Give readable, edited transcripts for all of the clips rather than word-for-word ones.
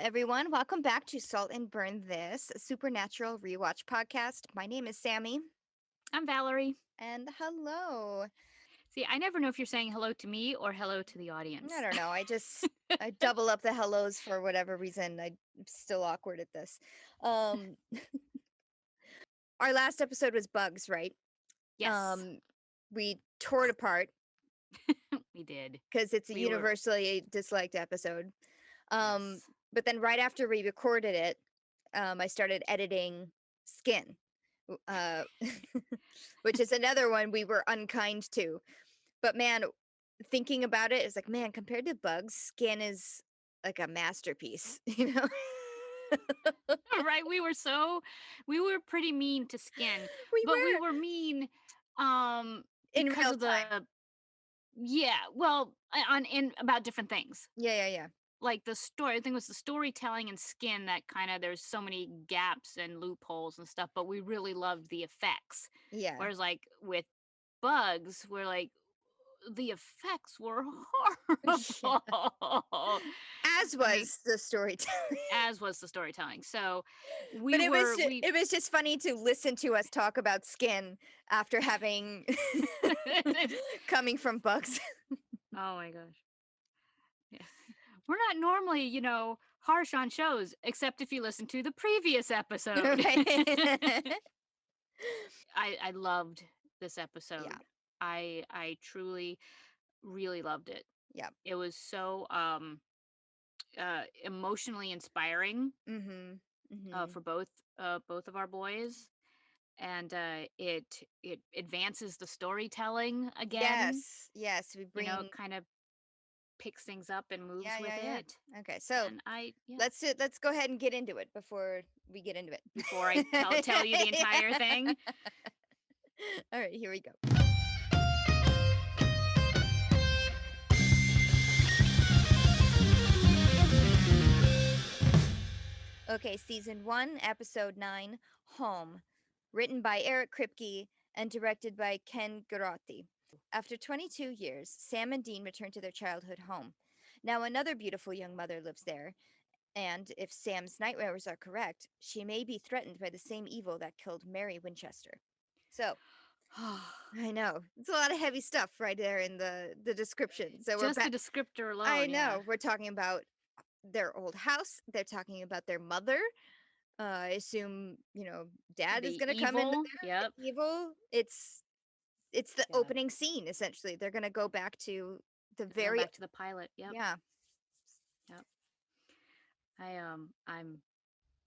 everyone. Welcome back to Salt and Burn This, a supernatural rewatch podcast. My name is Sammy, I'm Valerie. and hello. See, I never know if you're saying hello to me or hello to the I audience. don't know. I double up the hellos for whatever reason. I'm still awkward at this. Um, our last episode was bugs, right? Yes, Um, we tore it apart we did. because it's a We were, universally disliked episode. Um, yes. but then right after we recorded it, I started editing Skin, uh, which is another one we were unkind to. But man, thinking about it, it's like, man, compared to Bugs, Skin is like a masterpiece, you know? Right, we were pretty mean to Skin, We but we were were mean in because real of time. yeah, well, on in about different things. Yeah. Like the story, I think it was the storytelling and Skin that kind of there's so many gaps and loopholes and stuff, but we really loved the effects. Yeah. Whereas like with Bugs, we're like the effects were Yeah. horrible. As I mean, was the storytelling. as was the storytelling. So But we it was just funny to listen to us talk about Skin after having coming from Bugs. oh my gosh. Yeah. We're not normally, harsh on shows, except if you listen to the previous episode. Right. I loved this Yeah. episode. I truly really loved it. Yeah. It was so emotionally inspiring Mhm. Mhm. for both of our boys, and it advances the storytelling again. Yes. Yes, we bring Kind of picks things up and moves with yeah. it. Okay. So, And I yeah, let's go ahead and get into it before we get into before I tell you the it. entire thing. All right, here we go. Okay, season 1, episode 9, Home, written by Eric Kripke and directed by Ken Garotti. After 22 years, Sam and Dean return to their childhood home. Now, another beautiful young mother lives there, and if Sam's nightmares are correct, she may be threatened by the same evil that killed Mary Winchester. So, I know. It's a lot of heavy stuff right there in the description. So we're Just the back. descriptor I alone, yeah. know. We're talking about their old house. They're talking about their mother. I assume, dad is The going to come in evil, there, yep. the evil. It's the Yeah. opening scene essentially. They're going to go back to the Going very back to the pilot, yep, yeah. yep.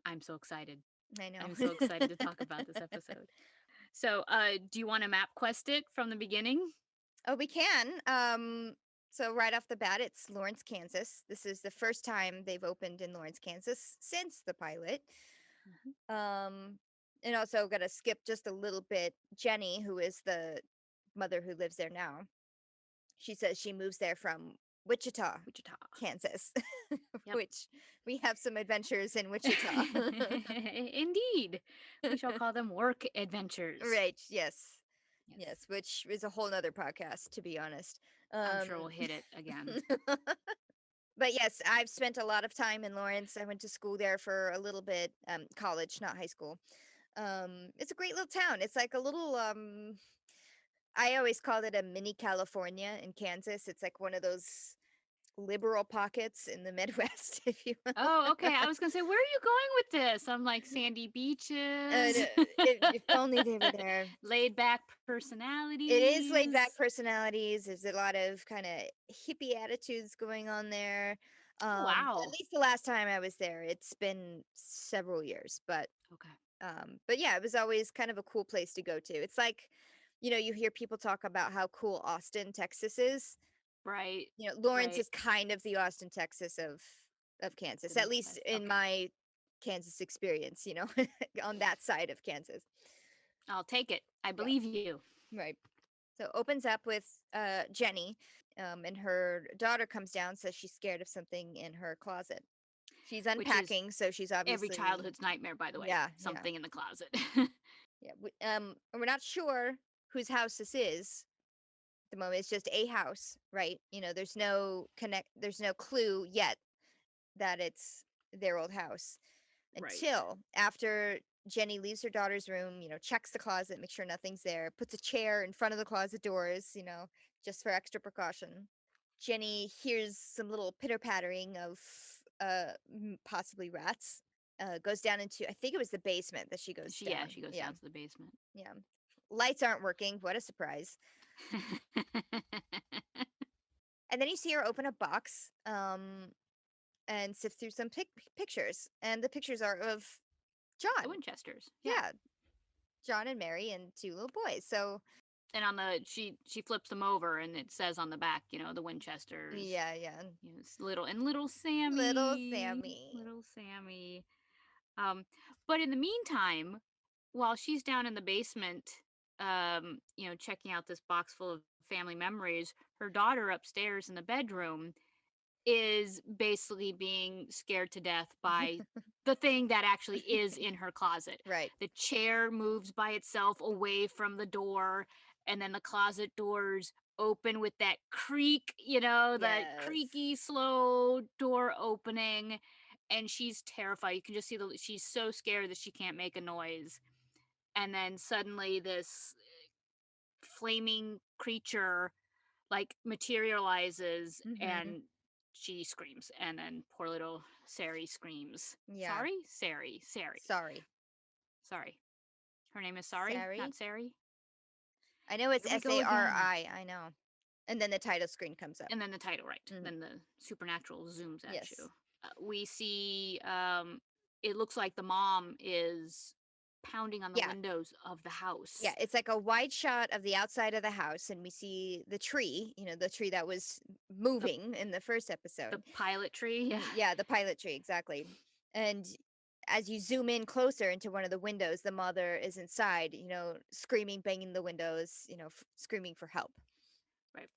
I'm so excited. I know. I'm so excited to talk about this episode. So, do you want to map quest it from the beginning? Oh, we can. So right off the bat, it's Lawrence, Kansas. This is the first time they've opened in Lawrence, Kansas since the pilot. Mhm. Um, and also got to skip just a little bit. Jenny, who is the mother who lives there now, she says she moves there from Wichita, Wichita. Kansas, Yep. which we have some adventures in Wichita. Indeed. We shall call them work adventures. Right. Yes. Yes. Yes. Which is a whole nother podcast, to be honest. I'm Um, sure we'll hit it again. but yes, I've spent a lot of time in Lawrence. I went to school there for a little bit, college, not high school. It's a great little town. It's like a little I always called it a mini California in Kansas. It's like one of those liberal pockets in the Midwest, if you will. Oh, okay. I was gonna say, where are you going with this? I'm like sandy And beaches, if only they were there. laid back It is laid back personalities. personalities. There's a lot of kind of hippie attitudes going on there. Oh, At wow. least the last time I was there, it's been several years, Okay. but yeah, it was always kind of a cool place to go to. It's like, you hear people talk about how cool Austin, Texas is. Right. Lawrence Right. is kind of the Austin, Texas of The Kansas, at least Midwest. in Okay. my Kansas experience, on that side of Kansas. I'll take it. I Yeah, believe you. right. So opens up with Jenny, and her daughter comes down, says she's scared of something in her closet. She's Which is unpacking, so she's every obviously childhood's nightmare, by the way. yeah. Something in the closet. Yeah. And we're not sure whose house this is. At the moment, it's just a house, right? There's no clue yet that it's their old house Right. until after Jenny leaves her daughter's room, checks the closet, makes sure nothing's there, puts a chair in front of the closet doors, just for extra precaution. Jenny hears some little pitter pattering of possibly rats. Goes down into, I think it was the basement that she goes Yeah, down. she goes Yeah, down to the basement. yeah. Lights aren't working. What a surprise. And then you see her open a box and sift through some pictures. And the pictures are of The John. Winchesters. Yeah. Yeah, John and Mary and two little boys. So And on the she flips them over and it says on the back, the Winchesters. yeah, yeah. Little Little Sammy, Sammy. little Sammy. Um, but in the meantime, while she's down in the basement, checking out this box full of family memories, her daughter upstairs in the bedroom is basically being scared to death by the thing that actually is in her closet. Right. The chair moves by itself away from the door, and then the closet doors open with that creak, that Yes. creaky, slow door opening. And she's terrified. You can just see she's so scared that she can't make a noise. And then suddenly, this flaming creature like materializes Mm-hmm. and she screams, and then poor little Sari screams. Yeah. Sari. Sorry. Sorry. Her name is Sari, Sari. not Sari. I know it's Here we S go A R again. I. I know. And then the title screen comes up. And then the title, right? Mm-hmm. Then the supernatural zooms at Yes. you. We see it looks like the mom is pounding on the Yeah. windows of the house. Yeah. It's like a wide shot of the outside of the house, and we see the tree, the tree that was moving in the first episode. The pilot tree. Yeah. Yeah, the pilot tree, exactly. And as you zoom in closer into one of the windows, the mother is inside, screaming, banging the windows, screaming for help. Right.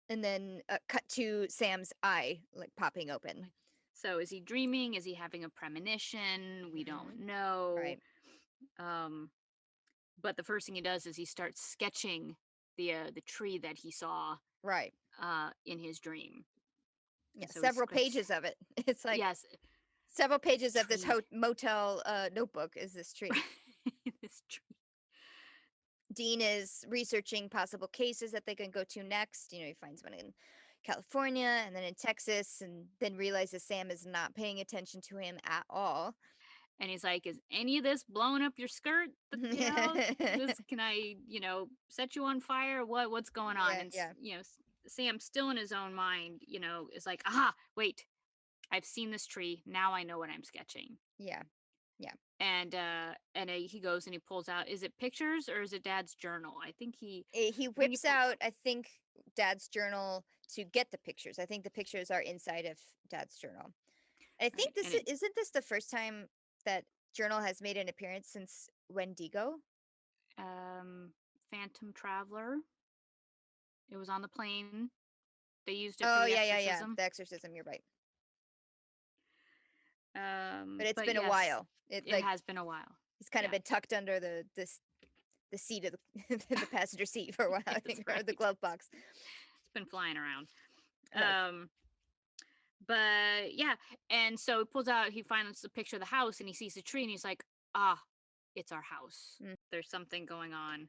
And then cut to Sam's eye, like popping open. So is he dreaming? Is he having a premonition? We don't Mhm. know. Right. But the first thing he does is he starts sketching the tree that he saw Right. in his dream. Yeah, And so he several sketched, pages of it. It's like yes, several pages of this tree. motel notebook is this tree. This tree. Dean is researching possible cases that they can go to next. He finds one in California and then in Texas, and then realizes Sam is not paying attention to him at all. And he's like, "Is any of this blowing up your skirt? This can I, set you on fire? What's going on?" Yeah, And yeah, Sam, still in his own mind, is like, "Aha! Wait, I've seen this tree. Now I know what I'm sketching." yeah, yeah. And he goes and he pulls out. Is it pictures or is it Dad's journal? I think He when you whips out, I think, Dad's journal to get the pictures. I think the pictures are inside of Dad's journal. I think right, this and it isn't this the first time that journal has made an appearance since Wendigo? Phantom Traveler. It was on the plane. They used it for Oh the yeah, yeah, yeah. exorcism. The Exorcism. You're right. But it's But been a yes, while. It it like has been a while. it's kind of Yeah, been tucked under the seat of the passenger seat for a while, I that's think, or right. the glove box. It's been flying around. Right. Um, but yeah, and so he pulls out. He finds the picture of the house, and he sees the tree, and he's like, "Ah, it's our house. Mm. There's something going on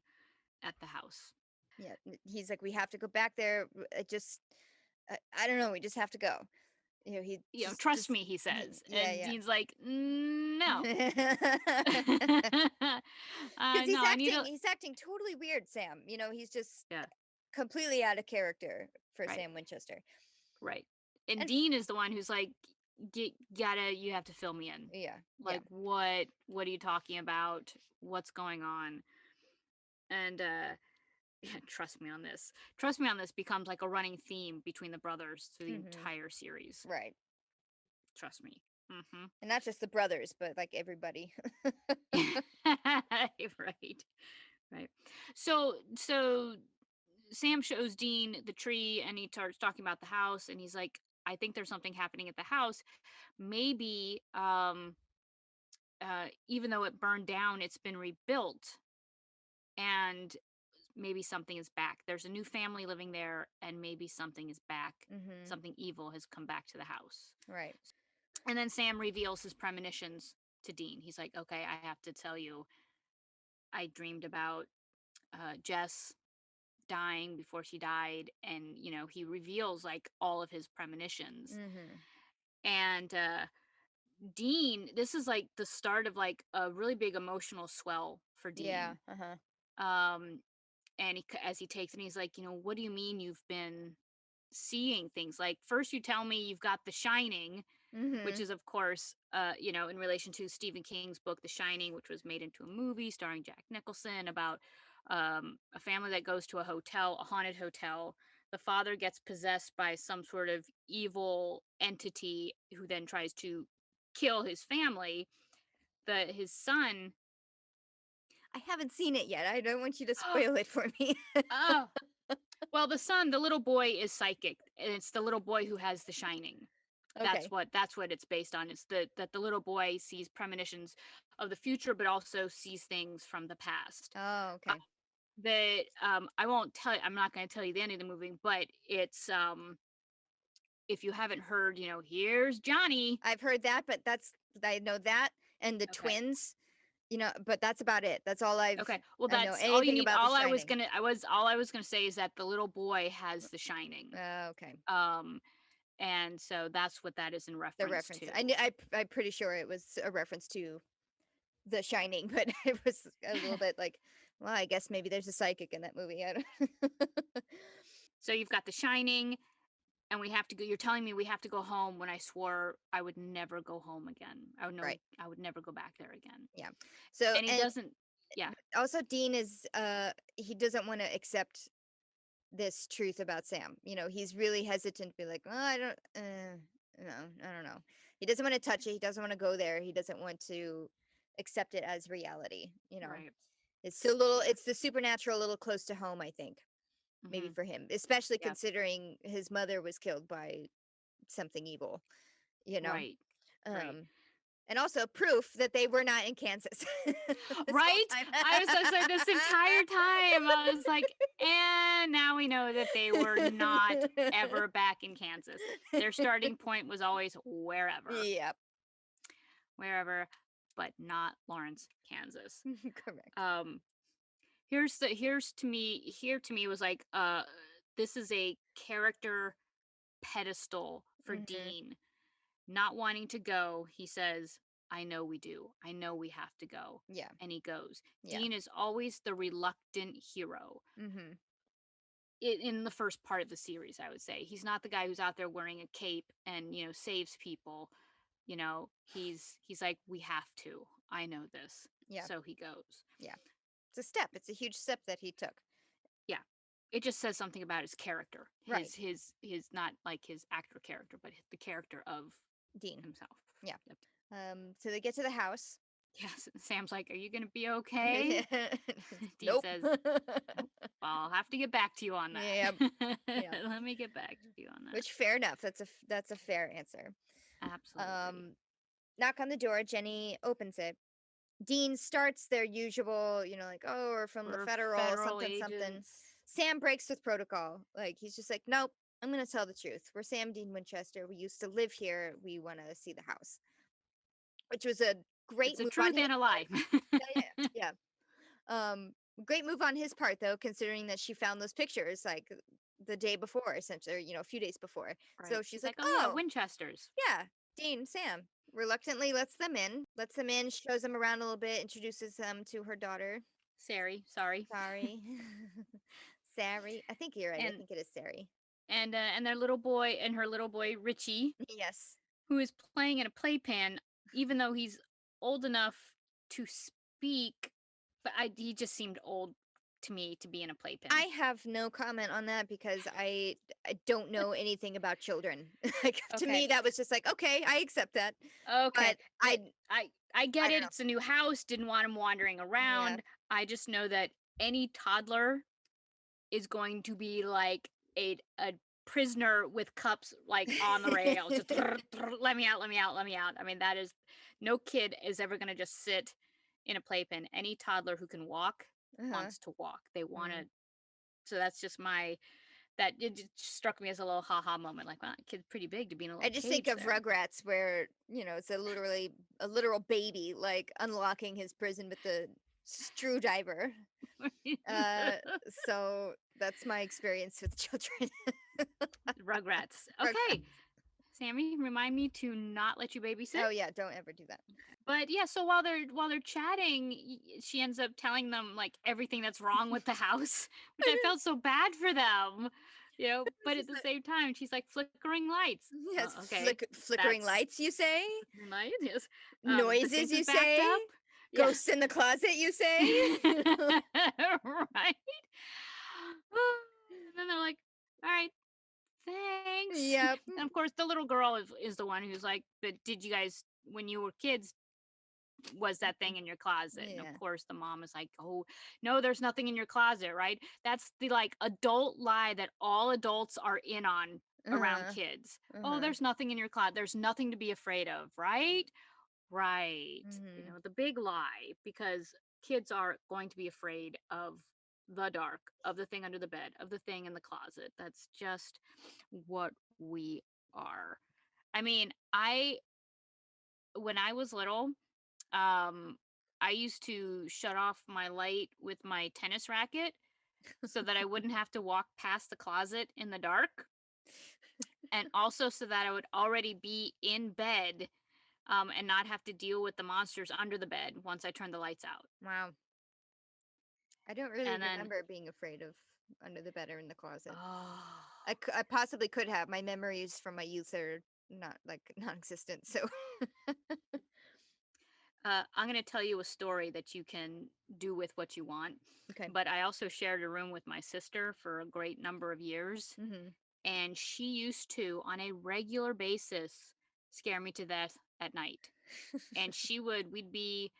at the house." Yeah. He's like, we have to go back there. It just, I don't know. We just have to go. He Trust me, he says. yeah, And yeah. Dean's like, no. Because No, I need a. he's acting totally weird, Sam. He's just Yeah, completely out of character for right, Sam Winchester. right. And And Dean is the one who's like, you have to fill me in. yeah, yeah. Like, what are you talking about? What's going on? And, yeah, trust me on this. Trust me on this becomes like a running theme between the brothers through the Hmm. entire series. Right. Trust me. Mm-hmm. And not just the brothers, but like everybody. Right. Right. So Sam shows Dean the tree and he starts talking about the house and he's like, I think there's something happening at the house. Maybe even though it burned down, it's been rebuilt and maybe something is back. There's a new family living there and maybe something is back. Hmm. Something evil has come back to the house. Right. And then Sam reveals his premonitions to Dean. He's like, okay, I have to tell you, I dreamed about Jess dying before she died. And, he reveals like all of his premonitions. Mm-hmm. And Dean, this is like the start of like a really big emotional swell for Yeah. Dean. Uh-huh. Um, and as he takes it, he's like, what do you mean you've been seeing things? Like, first you tell me you've got The Shining, which Mm-hmm. is of course, in relation to Stephen King's book The Shining, which was made into a movie starring Jack Nicholson about a family that goes to a hotel, a haunted hotel. The father gets possessed by some sort of evil entity who then tries to kill his family. His son. I haven't seen it yet. I don't want you to spoil it for me. Oh, well, the little boy is psychic, and it's the little boy who has The Shining. Okay. That's what it's based on. It's that the little boy sees premonitions of the future, but also sees things from the past. Oh, Uh, okay. that I won't tell you. I'm not going to tell you the end of the movie, but it's if you haven't heard, here's Johnny. I've heard that, but I know that and the Okay. twins, but that's about it. That's all Okay. Well, I know that's all you anything need. about The Shining. All I was gonna say is that the little boy has The Shining. Okay. Um, and so that's what that is in The reference reference. to. I'm pretty sure it was a reference to The Shining, but it was a little bit like, well, I guess maybe there's a psychic in that movie. I don't. So you've got The Shining, and we have to go. You're telling me we have to go home when I swore I would never go home again. Right. I would never go back there again. Yeah. So And he and doesn't. Yeah. also Dean is he doesn't want to accept this truth about Sam. He's really hesitant to be like, oh, I don't no, I don't know. He doesn't want to touch it. He doesn't want to go there. He doesn't want to accept it as reality. Right. It's the supernatural a little close to home, I think. Maybe Hmm. for him, especially Yeah. considering his mother was killed by something evil, you know. Right. Right. Um and also proof that they were not in Kansas this whole Right? time. I was so this entire time I was like, and now we know that they were not ever back in Kansas. Their starting point was always wherever. Yep. Wherever, but not Lawrence, Kansas. Correct. Um here to me was like this is a character pedestal for Hmm. Dean. Not wanting to go, he says, I know we do. I know we have to go. Yeah. And he goes. Yeah. Dean is always the reluctant hero Hmm. in the first part of the series, I would say. He's not the guy who's out there wearing a cape and, saves people. He's like, we have to. I know this. Yeah. So he goes. Yeah. It's a step. It's a huge step that he took. Yeah. It just says something about his character. Right. His not like his actor character, but the character of Dean. himself. Yeah. Yep. So they get to the house. Yes. Sam's like, are you gonna be okay? Dean Nope. says, nope. I'll have to get back to you on Yeah. that. Yeah. Let me get back to you on that. Which fair enough. That's a fair answer. Absolutely. Knock on the door. Jenny opens it. Dean starts their usual, like, oh, we're from the We're federal, federal something, something. agents. Sam breaks with protocol. Like, he's just like, nope, I'm going to tell the truth. We're Sam Dean Winchester. We used to live here. We want to see the house, which was a great It's a move on truth his and a part. lie. Yeah. Great move on his part, though, considering that she found those pictures like the day before, essentially, or, a few days before. Right. So she's She's like, like, oh yeah, oh, Winchesters. yeah, Dean, Sam. Reluctantly lets them in, shows them around a little bit, introduces them to her daughter. Sorry. Sorry. Sari. I think you're right. I And think it is Sari. and their little boy and her little boy Richie, Yes. who is playing in a playpen, even though he's old enough to speak, but he just seemed old to me to be in a playpen. I have no comment on that because I don't know anything about children. Like to Okay. me that was just like, okay, I accept that. Okay. But I I get I don't it. know. It's a new house. Didn't want him wandering Yeah. around. I just know that any toddler is going to be like a prisoner with cups like on the rail. Just let me out, let me out, let me out. I mean, that is no kid is ever going to just sit in a playpen. Any toddler who can walk Uh-huh. wants to walk. They want to. Mm. So that's just my that it just struck me as a little haha moment. Like, wow, that kid's pretty big to be in a I little just think cage of there. Rugrats where, it's a literal baby like unlocking his prison with the screwdriver. Uh so that's my experience with children. Rugrats. Rugrats. Okay, Sammy, remind me to not let you babysit. Oh yeah, don't ever do that. But yeah, so while they're chatting, she ends up telling them like everything that's wrong with the house, which I felt so bad for them, you know. But She's at the like, same time, she's like flickering lights. yes, Okay, flickering that's lights, you say? lights. Yes, the Noises, sink you is backed say? up. Yeah, Ghosts in the closet, you say? right. And then they're like, "All right, thanks." Yep. And of course, the little girl is the one who's like, "But did you guys, when you were kids, was that thing in your closet?" And of Yeah. course the mom is like, "Oh no, there's nothing in your closet," right? That's the like adult lie that all adults are in on around Uh-huh. kids. "Oh, Uh-huh. there's nothing in your closet, there's nothing to be afraid of," right? Right. You Mhm. know, the big lie, because kids are going to be afraid of the dark, of the thing under the bed, of the thing in the closet. That's just what we are. I mean, I when I was little, um, I used to shut off my light with my tennis racket so that I wouldn't have to walk past the closet in the dark, and also so that I would already be in bed, and not have to deal with the monsters under the bed once I turned the lights out. Wow. I don't really And then, remember being afraid of under the bed or in the closet. oh, I possibly could have. My memories from my youth are not like non-existent. So I'm going to tell you a story that you can do with what you want. okay. But I also shared a room with my sister for a great number of years, Hmm. and she used to, on a regular basis, scare me to death at night. And we'd be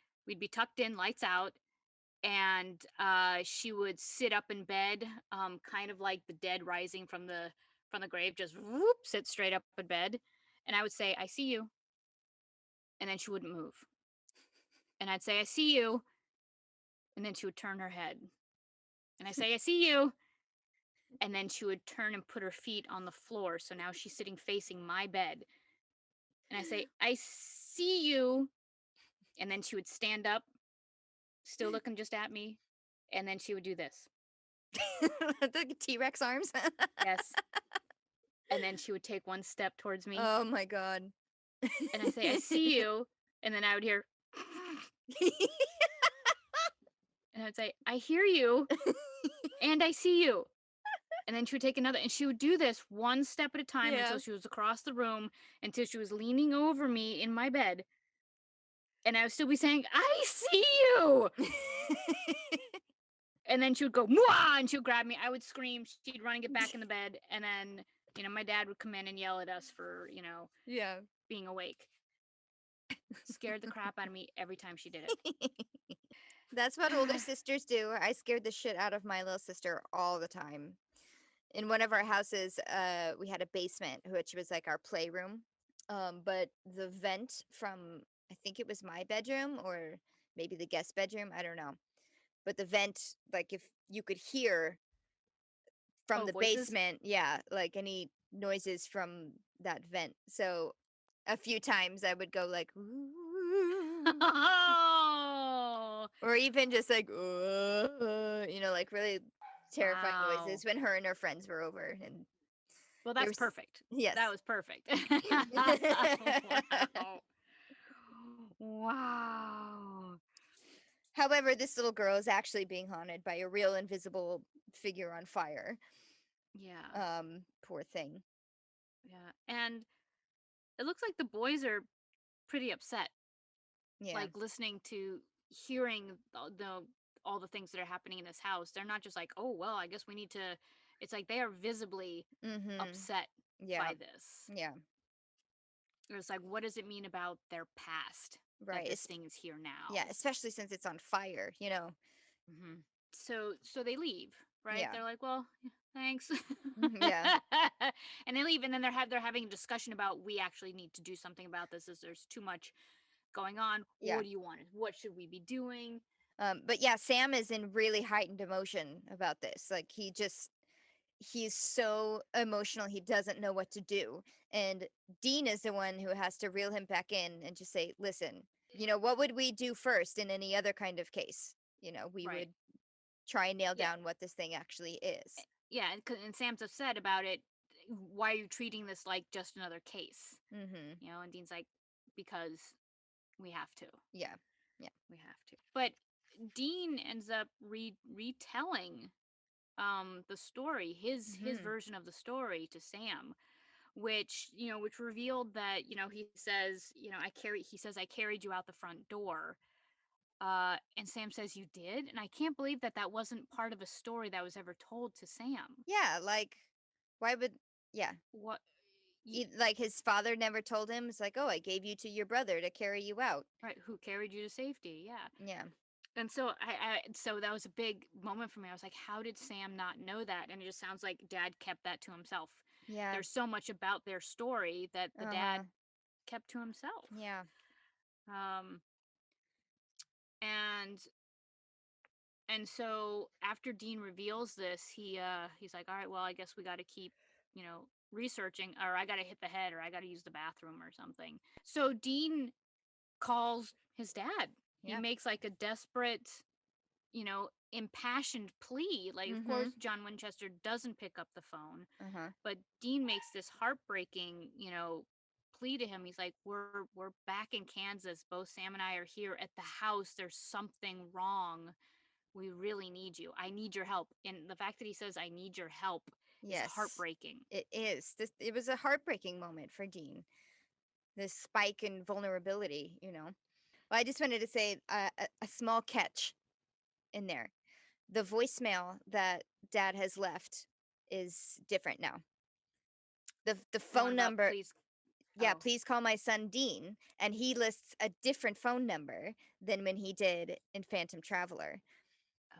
tucked in, lights out, and she would sit up in bed, kind of like the dead rising from the grave, just whoop, sit straight up in bed, and I would say, "I see you," and then she wouldn't move, and I'd say, "I see you," and then she would turn her head, and I say, "I see you," and then she would turn and put her feet on the floor, so now she's sitting facing my bed, and I say, "I see you," and then she would stand up, still looking just at me, and then she would do this. The T-Rex arms. Yes. And then she would take one step towards me, Oh my god. and I say, "I see you," and then I would hear, and I'd say, "I hear you, and I see you." And then she would take another, and she would do this one step at a time until Yeah. she was across the room, until she was leaning over me in my bed, and I would still be saying, "I see you." And then she would go, "Mwah!" And she would grab me. I would scream. She'd run and get back in the bed, and then my dad would come in and yell at us for Yeah. being awake. Scared the crap out of me every time she did it. That's what older sisters do. I scared the shit out of my little sister all the time. In one of our houses, we had a basement, which was like our playroom. But the vent from, I think it was my bedroom or maybe the guest bedroom, I don't know. But the vent, like if you could hear from Oh, the voices. basement, yeah, like any noises from that vent. So a few times I would go like, "Ooh," Oh, or even just like, like really terrifying wow. noises when her and her friends were over. And Well, there that's was, perfect. yes. That was perfect. Wow. Wow. However, this little girl is actually being haunted by a real invisible figure on fire. Yeah. Poor thing. Yeah. And it looks like the boys are pretty upset, Yeah. like listening to hearing all the things that are happening in this house. They're not just like, "Oh, well, I guess we need to." It's like they are visibly Mhm. upset Yeah. by this. Yeah. It's like, what does it mean about their past that Right. this thing is here Yeah, now? especially since it's on fire. So they leave, right? Yeah. They're like, "Well, thanks," Mhm, yeah. and they leave, and then they're having a discussion about, we actually need to do something about this, as there's too much going on. Yeah. What do you want? What should we be doing? But yeah, Sam is in really heightened emotion about this. Like he just he's so emotional he doesn't know what to do. And Dean is the one who has to reel him back in and just say, listen, what would we do first in any other kind of case? We Right. would try and nail Yeah. down what this thing actually is. Yeah, and Sam's upset about it. Why are you treating this like just another case? Mhm. And Dean's like, because we have to. Yeah. Yeah. We have to. But Dean ends up retelling the story, his Mhm. version of the story to Sam, which revealed that, he says I carried you out the front door. And Sam says you did, and I can't believe that that wasn't part of a story that was ever told to Sam. Yeah, like why would yeah, What y- like his father never told him. It's like, "Oh, I gave you to your brother to carry you out." right, who carried you to safety? Yeah. Yeah. And so so that was a big moment for me. I was like, how did Sam not know that? And it just sounds like Dad kept that to himself. Yeah. There's so much about their story that the dad Uh-huh. kept to himself. Yeah. Um, and so after Dean reveals this, he's like, all right, well, I guess we got to keep, researching, or I got to hit the head, or I got to use the bathroom or something. So Dean calls his dad. He Yeah. makes like a desperate, impassioned plea. Like, of course, Mhm. John Winchester doesn't pick up the phone, Uh-huh. but Dean makes this heartbreaking, plea to him. He's like, we're back in Kansas. Both Sam and I are here at the house. There's something wrong. We really need you. I need your help. And the fact that he says, I need your help is Yes. heartbreaking. It is. It was a heartbreaking moment for Dean. This spike in vulnerability. Well, I just wanted to say a small catch in there. The voicemail that Dad has left is different now. The The one phone about number, please. yeah, Oh. please call my son Dean, and he lists a different phone number than when he did in Phantom Traveler.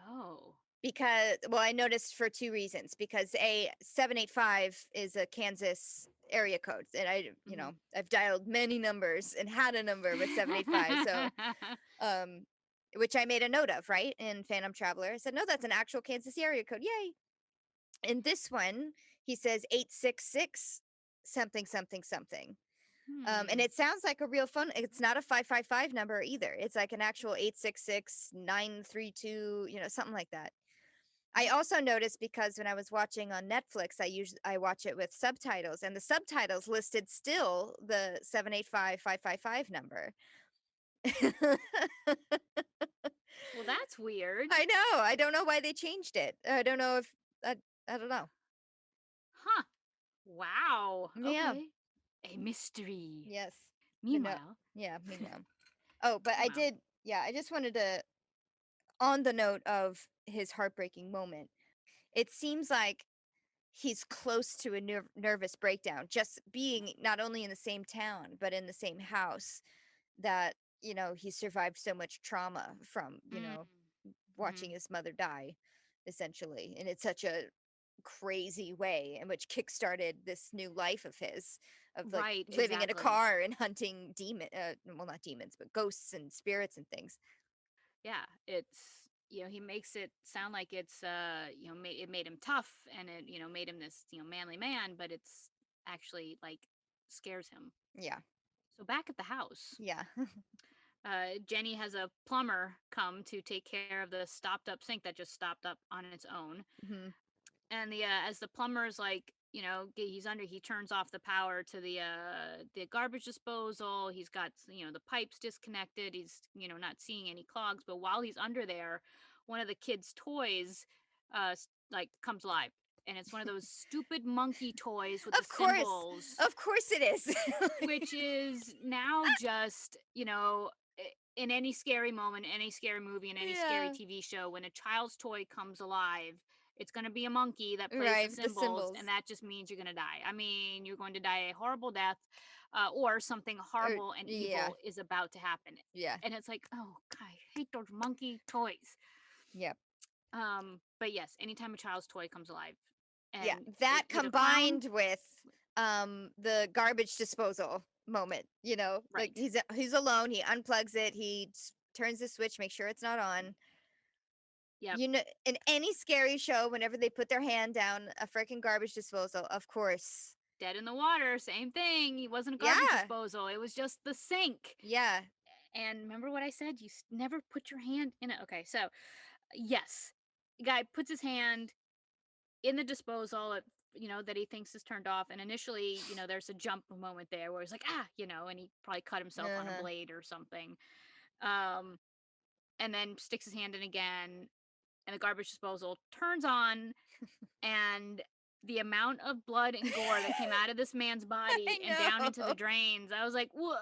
Oh. Because, well, I noticed for two reasons. Because a 785 is a Kansas area code, and Hmm. I've dialed many numbers and had a number with 785. So, um, which I made a note of, right, in Phantom Traveler. I said, no, that's an actual Kansas area code. Yay! In this one, he says 866 something something something. And Hmm. it sounds like a real phone. It's not a 555 number either. It's like an actual 866 932, something like that. I also noticed because when I was watching on Netflix, I watch it with subtitles, and the subtitles listed still the 785 555 number. Well, that's weird. I know. I don't know why they changed it. I don't know if I don't know. Huh. Wow. Yeah. Okay. A mystery. Yes. But no. Meanwhile, Yeah, meanwhile. Oh, but I meanwhile, did, yeah, I just wanted to, on the note of his heartbreaking moment, it seems like he's close to a nervous breakdown, just being not only in the same town, but in the same house, that, he survived so much trauma from, mm, watching hmm, his mother die, essentially. And it's such a crazy way, and which kickstarted this new life of his, of like right, living in a exactly. car and hunting well, not demons, but ghosts and spirits and things. Yeah, he makes it sound like it's it made him tough, and it made him this manly man, but it's actually like scares him. Yeah. So back at the house, Yeah. Jenny has a plumber come to take care of the stopped up sink that just stopped up on its own. Hmm. And the as the plumber's like, he turns off the power to the garbage disposal. He's got the pipes disconnected. He's not seeing any clogs, but while he's under there, one of the kids toys like comes alive, and it's one of those stupid monkey toys with the Of course. symbols, Of course it is. which is now just, in any scary moment, any scary movie, in any scary Yeah. TV show, when a child's toy comes alive, it's going to be a monkey that plays the Right. The symbols, and symbols. that just means you're going to die. I mean, you're going to die a horrible death, or something horrible and Yeah. evil is about to happen. Yeah. And it's like, oh, God, I hate those monkey toys. Yeah. But yes, anytime a child's toy comes alive, Yeah. and That with a clown, combined with the garbage disposal moment, like right. he's alone, he unplugs it, turns the switch, make sure it's not on. Yep. You know, in any scary show, whenever they put their hand down a freaking garbage disposal, of course. Dead in the water, same thing. It wasn't a garbage Yeah. disposal. It was just the sink. Yeah. And remember what I said? You never put your hand in it. Okay, so yes, the guy puts his hand in the disposal, that he thinks is turned off. And initially, there's a jump moment there where he's like, and he probably cut himself on a Uh-huh. blade or something. Um, and then sticks his hand in again, and the garbage disposal turns on, and the amount of blood and gore that came out of this man's I body and down into the know. drains, I was like, "Whoa,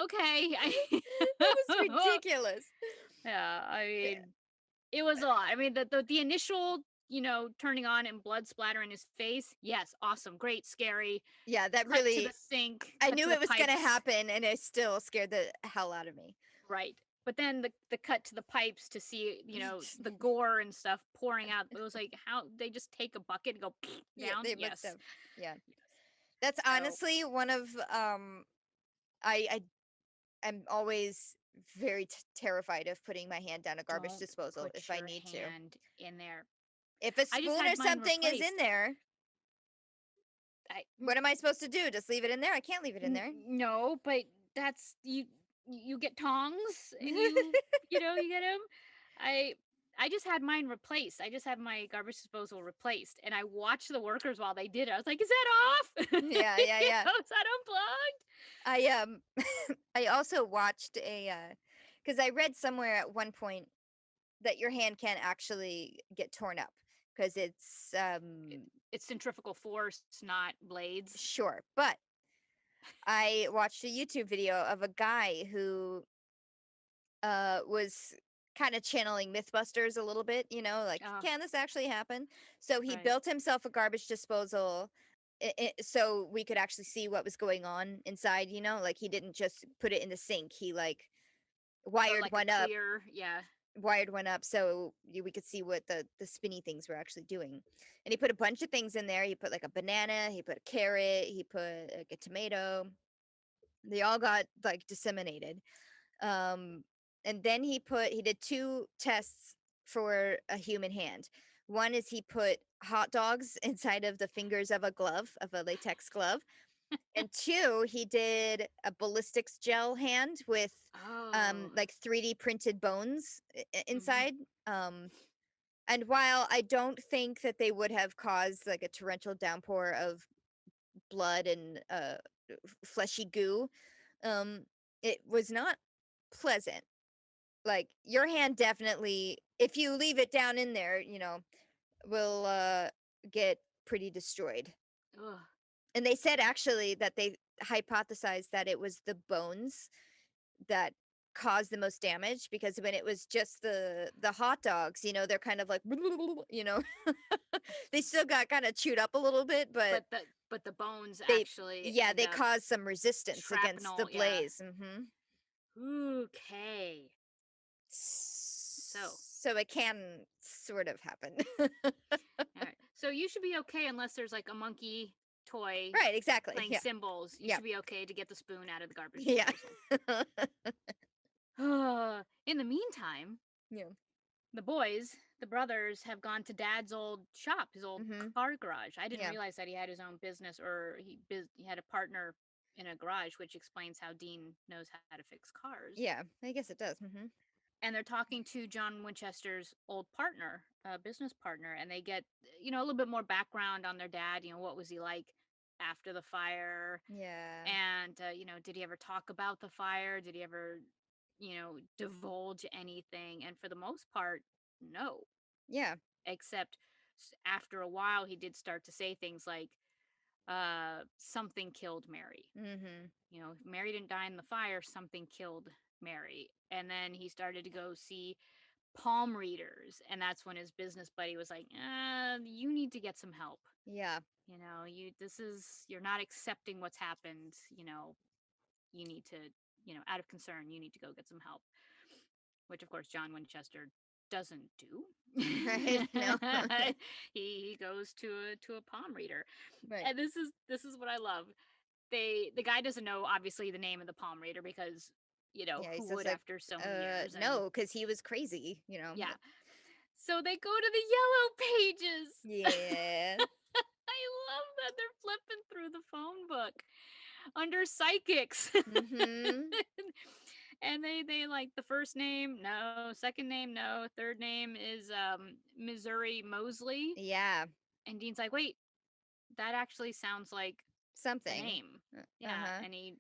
okay." It was ridiculous. Yeah, I Yeah. mean, it was a lot. I mean, the initial, turning on and blood splatter in his face, yes, awesome, great, scary. Yeah, that Cut to really the sink, I cut to knew the it was gonna pipes, happen and it still scared the hell out of me. right. But then the cut to the pipes to see, the gore and stuff pouring out. It was like, how they just take a bucket and go Yeah, down. they must Yes. have. Yeah. Yes. That's So honestly one of I am always very terrified of putting my hand down a garbage don't disposal if put I your need to. hand in there. If a I just spoon or had mine something is in replaced. there, I what am I supposed to do? Just leave it in there? I can't leave it in there. No, but that's you get tongs and you get them. I I just had mine replaced. I just had my garbage disposal replaced, and I watched the workers while they did it. I was like, "Is that off? Yeah, yeah, yeah. Is that unplugged?" I I also watched a cuz I read somewhere at one point that your hand can actually get torn up because it's It, it's centrifugal force, not blades. sure, but I watched a YouTube video of a guy who was kind of channeling Mythbusters a little bit, like Oh, can this actually happen? So he right. built himself a garbage disposal so we could actually see what was going on inside, like he didn't just put it in the sink. He like Oh, wired like a one up clear, yeah. wired one up so we could see what the spinny things were actually doing. And he put a bunch of things in there. He put like a banana, he put a carrot, he put like a tomato. They all got like disseminated. Um, and then he did two tests for a human hand. One is he put hot dogs inside of the fingers of a latex glove. And two, he did a ballistics gel hand with Oh. like 3D printed bones Hmm. inside. Um, and while I don't think that they would have caused like a torrential downpour of blood and fleshy goo, um, it was not pleasant. Like your hand definitely, if you leave it down in there, will get pretty destroyed. Ugh. And they said actually that they hypothesized that it was the bones that caused the most damage because when it was just the hot dogs, they're kind of like you know they still got kind of chewed up a little bit, but But the bones they actually yeah, end they up caused some resistance against the shrapnel, yeah. blaze. Okay. So, So it can sort of happen. all right. So you should be okay unless there's like a monkey toy Right, exactly. playing Yeah. cymbals. You Yeah. should be okay to get the spoon out of the garbage Yeah. disposal. In the meantime, Yeah. the brothers, have gone to Dad's old shop, his old Mhm. car garage. I didn't Yeah. realize that he had his own business, or he had a partner in a garage, which explains how Dean knows how to fix cars. Yeah. I guess it does. Mhm. And they're talking to John Winchester's old partner, business partner, and they get, a little bit more background on their dad. What was he like after the fire? Yeah. And, did he ever talk about the fire? Did he ever, divulge anything? And for the most part, no, Yeah. except after a while, he did start to say things like, something killed Mary. Mhm. Mary didn't die in the fire, something killed Mary. And then he started to go see palm readers. And that's when his business buddy was like, you need to get some help. Yeah. You're not accepting what's happened. You need to, out of concern, you need to go get some help, which of course John Winchester doesn't do. Right. No. He goes to a palm reader. Right. And this is what I love. The guy doesn't know obviously the name of the palm reader because Yeah, who he's just would like after so many years. And no, cuz he was crazy, yeah, So they go to the yellow pages. Yeah. I love that they're flipping through the phone book under psychics. Mm-hmm. And they like the first name, no, second name, no, third name is Missouri Mosley. Yeah. And Dean's like, wait, that actually sounds like a Something. name. Yeah. Uh-huh. And he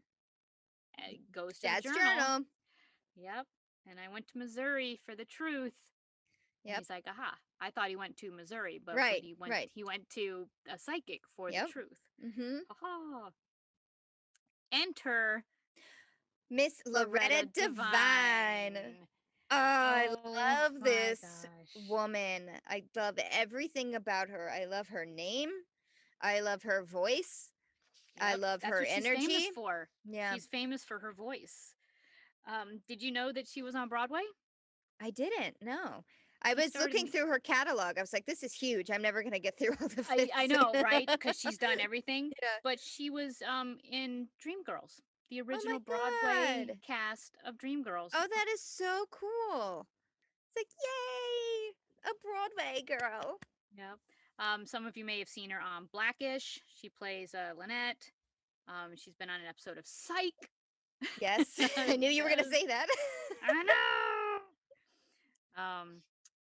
goes to the Dad's journal. journal. Yep. And I went to Missouri for the truth. And Yep. he's like, aha, I thought he went to Missouri, but Right. Right. he went to a psychic for the Yep. truth. Mm-hmm. Aha. Enter Miss Loretta Loretta Devine. Devine. Oh, I Oh love my this gosh. woman. I love everything about her. I love her name. I love her voice. I Yep, love that's her what she's famous energy. for. Yeah, She's famous for her voice. Did you know that she was on Broadway? I didn't know. I She was started looking in through her catalog. I was like, this is huge. I'm never going to get through all of I this. know, right? Because she's done everything. Yeah. But she was in Dreamgirls, the Oh my original Broadway God. cast of Dreamgirls. Oh, that is so cool. It's like, yay, a Broadway girl. Yep. Some of you may have seen her on Blackish. She plays Lynette. She's been on an episode of Psych. Yes, I knew you were going to Yes, say that. I know.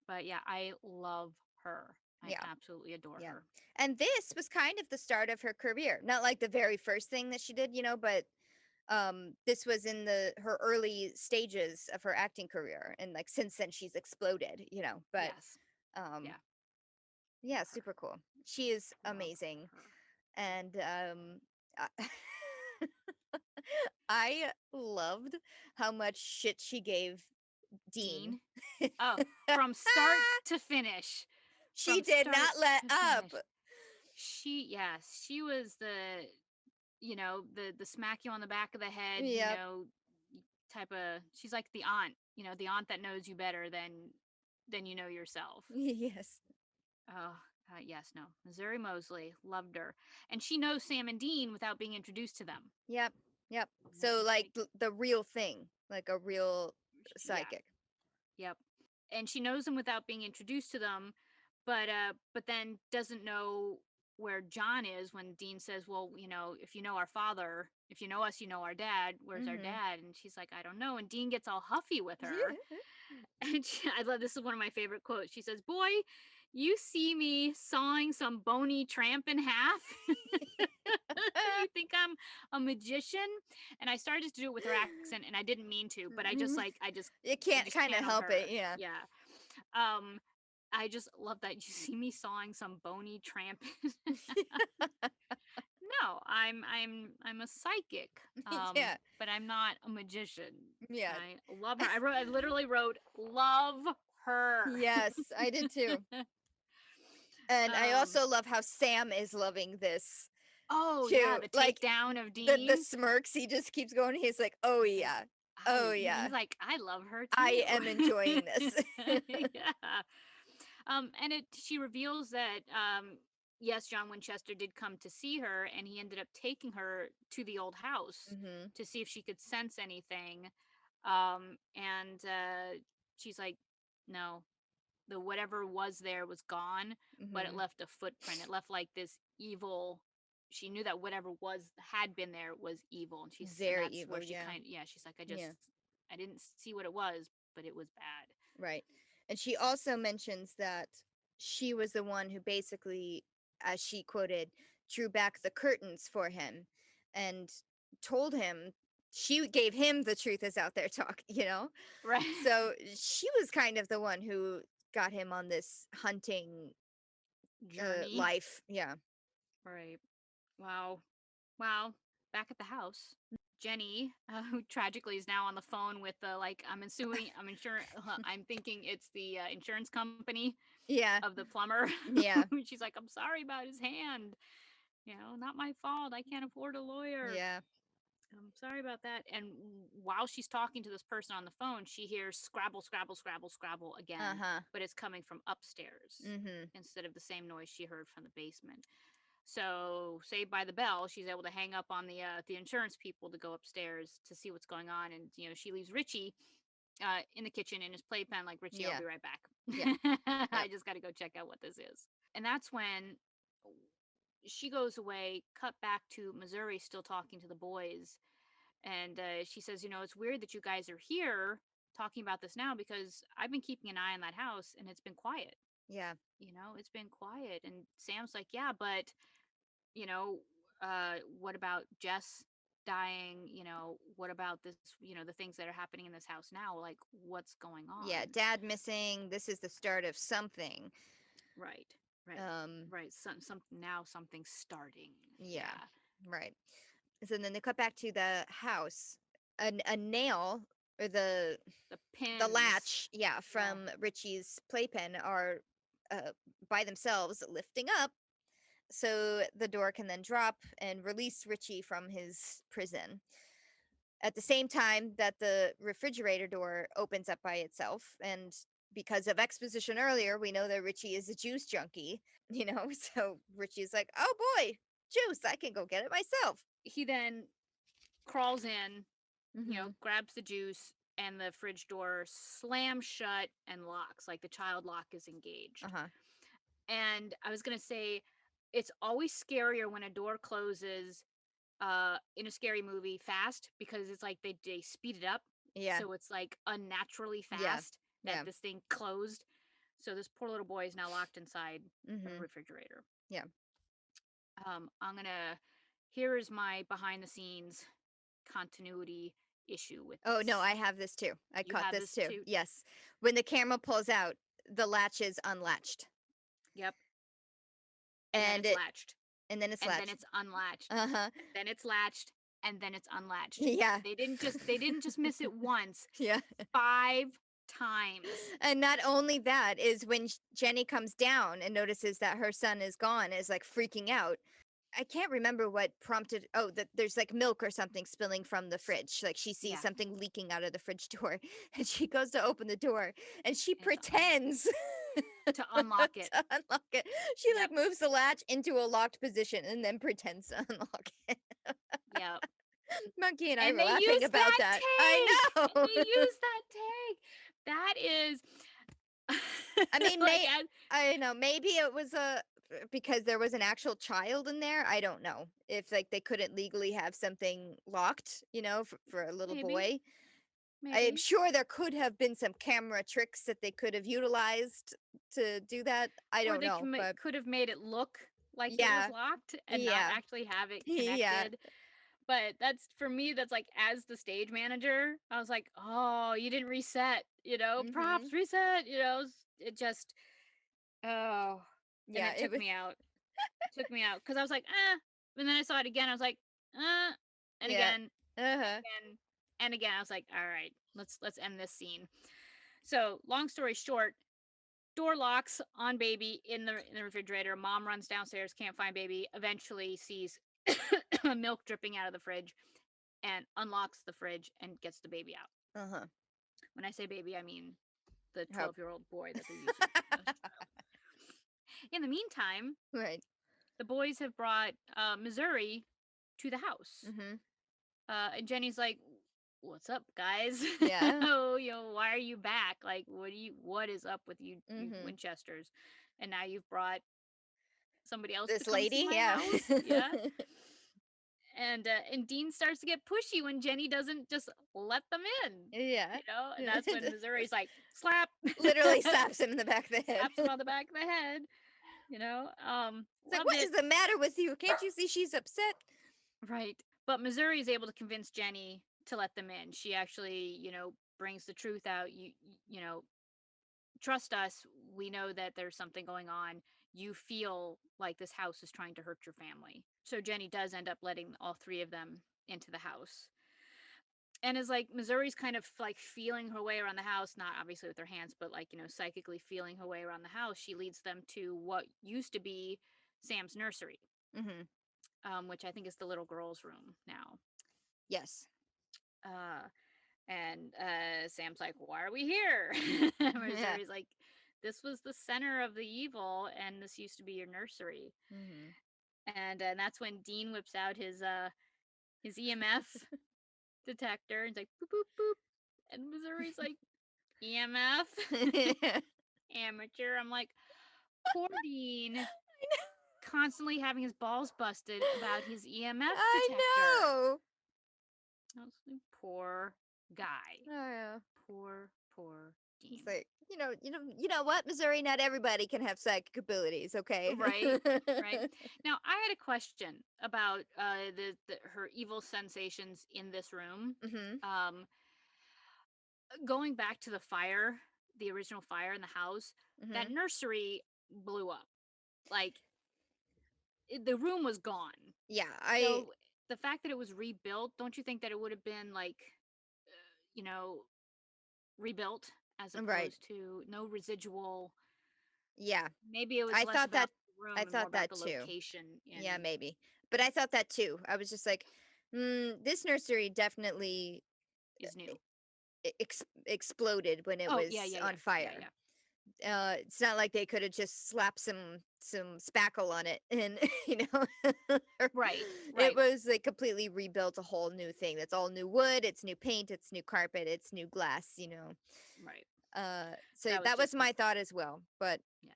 But yeah, I love her. I Yeah. absolutely adore Yeah. her. And this was kind of the start of her career. Not like the very first thing that she did, but this was in the her early stages of her acting career, and like since then she's exploded, but Yes. um Yeah. yeah, Love her. super cool. She is Love amazing. her. And I, I loved how much shit she gave Dean. Dean. Oh, from start to finish. She From did start not let to up. finish. She was the smack you on the back of the head, Yep. type of, she's like the aunt, the aunt that knows you better than you know yourself. Yes. Oh, yes, no. Missouri Mosley, loved her. And she knows Sam and Dean without being introduced to them. Yep. Yep. And So she's like like, the real thing, like a real yeah, psychic. yep. And she knows them without being introduced to them, but then doesn't know where John is when Dean says, "Well, if you know our father, if you know us, you know our dad. Where's our Mhm. dad?" And she's like, "I don't know." And Dean gets all huffy with her. And I love, this is one of my favorite quotes. She says, "Boy, you see me sawing some bony tramp in half. You think I'm a magician?" And I started to do it with her accent, and I didn't mean to, but You I can't just kind of channeled help it, her. yeah. Yeah. Um, I just love that. You see me sawing some bony tramp. No, I'm a psychic. Yeah. But I'm not a magician. Yeah. I love her. I literally wrote love her. Yes, I did too. And I um also love how Sam is loving this oh yeah, too. the Like takedown of the Dean. smirks, he just keeps going. He's like, "Oh He's like, yeah. Oh yeah. he's like, I love her I too. am enjoying this." Yeah. And she reveals that yes, John Winchester did come to see her, and he ended up taking her to the old house Mhm. to see if she could sense anything. And she's like, no, the whatever was there was gone, but it Mhm. left a footprint. It left like this evil. She knew that whatever was had been there was evil, and Very that's where evil, she yeah. kind of, yeah. She's like, Yeah. I didn't see what it was, but it was bad. Right. And she also mentions that she was the one who basically, as she quoted, drew back the curtains for him and told him she gave him the truth is out there talk. Right. So she was kind of the one who got him on this hunting Journey. life. Yeah. Right. Wow. Wow. Back at the house, Jenny, who tragically is now on the phone with the, like, I'm insurance. I'm thinking it's the insurance company Yeah. of the plumber. Yeah. She's like, I'm sorry about his hand. Not my fault. I can't afford a lawyer. Yeah. I'm sorry about that. And while she's talking to this person on the phone, she hears scrabble, scrabble, scrabble, scrabble again, Uh-huh. but it's coming from upstairs Mhm. instead of the same noise she heard from the basement. So, saved by the bell, she's able to hang up on the insurance people to go upstairs to see what's going on, and she leaves Richie in the kitchen in his playpen, like, Richie, I'll Yeah. be right back. Yeah. I Yep. just got to go check out what this is. And that's when she goes away, cut back to Missouri, still talking to the boys. And she says, it's weird that you guys are here talking about this now because I've been keeping an eye on that house and it's been quiet. Yeah. It's been quiet. And Sam's like, yeah, but, you know, what about Jess dying? What about this, the things that are happening in this house now? Like, what's going on? Yeah. Dad missing. This is the start of something. Right, right, Um, right. Something's starting. yeah. Yeah. Right. So then they cut back to the house. A nail or The the pins. latch, yeah, Yeah. from Richie's playpen are uh, by themselves lifting up, so the door can then drop and release Richie from his prison. At the same time that the refrigerator door opens up by itself, and because of exposition earlier, we know that Richie is a juice junkie, so Richie's like, oh boy, juice, I can go get it myself. He then crawls in, Mm-hmm. grabs the juice, and the fridge door slams shut and locks, like the child lock is engaged. Uh-huh. And I was going to say, it's always scarier when a door closes in a scary movie fast because it's like they speed it up. Yeah. So it's like unnaturally Yeah. fast that Yeah. this thing closed. So this poor little boy is now locked inside a Mm-hmm. refrigerator. Yeah. I'm going to, here is my behind the scenes continuity issue with Oh, no, this. I have this too. I You caught have this this too. too? Yes. When the camera pulls out, the latch is unlatched. Yep. And then And it's it latched. and then it's And then latched. it's unlatched. Uh-huh. Then it's latched. And then it's unlatched. Yeah. They didn't just miss it once. Yeah. 5 times. And not only that is when Jenny comes down and notices that her son is gone, is like freaking out. I can't remember what prompted. Oh, that there's like milk or something spilling from the fridge. Like she sees Yeah. something leaking out of the fridge door, and she goes to open the door, and she It's pretends to unlock it. to unlock it. She like Yep. moves the latch into a locked position and then pretends to unlock it. Yep. Monkey and I And were they laughing use about that that. I take. And know. they use that take. That is I mean, like as I know maybe it was because there was an actual child in there. I don't know if like they couldn't legally have something locked, for a little maybe, boy. I'm maybe. sure there could have been some camera tricks that they could have utilized to do that. I Or don't they know, but could have made it look like it was yeah, locked and not yeah, actually have it yeah. connected. But that's for me, that's like as the stage manager, I was like, oh, you didn't reset, Mhm. props, reset, it just, oh, and Yeah, it it took was. me out. It took me out because I was like, and then I saw it again. I was like, and Yeah. again, Uh-huh. again, and again. I was like, all right, let's end this scene. So, long story short, door locks on baby in the refrigerator. Mom runs downstairs, can't find baby. Eventually sees milk dripping out of the fridge and unlocks the fridge and gets the baby out. Uh-huh. When I say baby, I mean the How 12-year-old boy that they're using as a child. In the meantime, right. the boys have brought Missouri to the house. Mhm. And Jenny's like, "What's up, guys? Yeah. Oh, why are you back? Like, what is up with you Mhm. Winchesters? And now you've brought somebody else to This come see lady, my yeah. house? Yeah." And Dean starts to get pushy when Jenny doesn't just let them in. Yeah. And that's when Missouri's like, slap, Literally slaps him in the back of the head. slaps him on the back of the head. It's like, Loved what it. is the matter with you? Can't you see she's upset? Right. But Missouri is able to convince Jenny to let them in. She actually, brings the truth out. Trust us. We know that there's something going on. You feel like this house is trying to hurt your family. So Jenny does end up letting all 3 of them into the house. And is like Missouri's kind of like feeling her way around the house, not obviously with her hands, but like, psychically feeling her way around the house. She leads them to what used to be Sam's nursery, Mhm. which I think is the little girl's room now. Yes. Uh, and Sam's like, "Why are we here?" Yeah. Missouri's like, "This was the center of the evil, and this used to be your nursery." Mhm. And that's when Dean whips out his EMF detector and it's like boop boop boop, And Missouri's like, EMF? Amateur. I'm like, poor Dean, constantly having his balls busted about his EMF I detector. know. Poor guy. Oh yeah. Poor It's Dean. like, you know what, Missouri, not everybody can have psychic abilities, okay? Right, right. Now, I had a question about her evil sensations in this room. Mhm. Um, Going back to the fire, the original fire in the house, that Mhm. nursery blew up. Like, the room was gone. Yeah, I So the fact that it was rebuilt, don't you think that it would have been like, you know, rebuilt as right. opposed to no residual? Yeah. Maybe it was I less thought about that the room I and more thought about that the too. location Yeah, in. maybe. But I thought that too. I was just like, this nursery definitely Is new. exploded when it Oh, yeah, was yeah, on yeah. Yeah, fire. yeah. It's not like they could have just slapped some spackle on it and or- Right, it right, was like completely rebuilt a whole new thing. That's all new wood, it's new paint, it's new carpet, it's new glass. right. So That was that was just my thought as well. But yeah.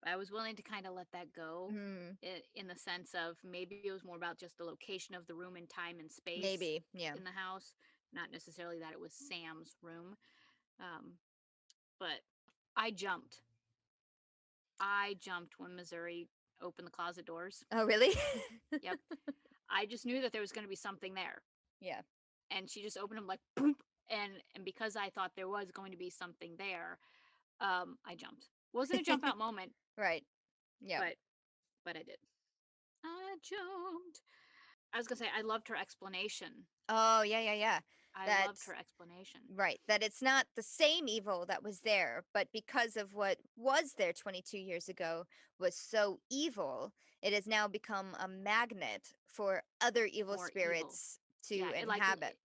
I was willing to kind of let that go mm, in the sense of maybe it was more about just the location of the room and time and space maybe, yeah. in the house, not necessarily that it was Sam's room. Um, but I jumped. I jumped when Missouri opened the closet doors. Oh, really? Yep. I just knew that there was going to be something there. Yeah. And she just opened them like boom. And because I thought there was going to be something there, I jumped. Wasn't a jump out moment, Right. Yeah. but I did. I jumped. I was gonna say I loved her explanation. Oh, yeah, yeah, yeah. I loved That's her explanation. right. That it's not the same evil that was there, but because of what was there 22 years ago was so evil, it has now become a magnet for other evil More evil. spirits Yeah, to inhabit.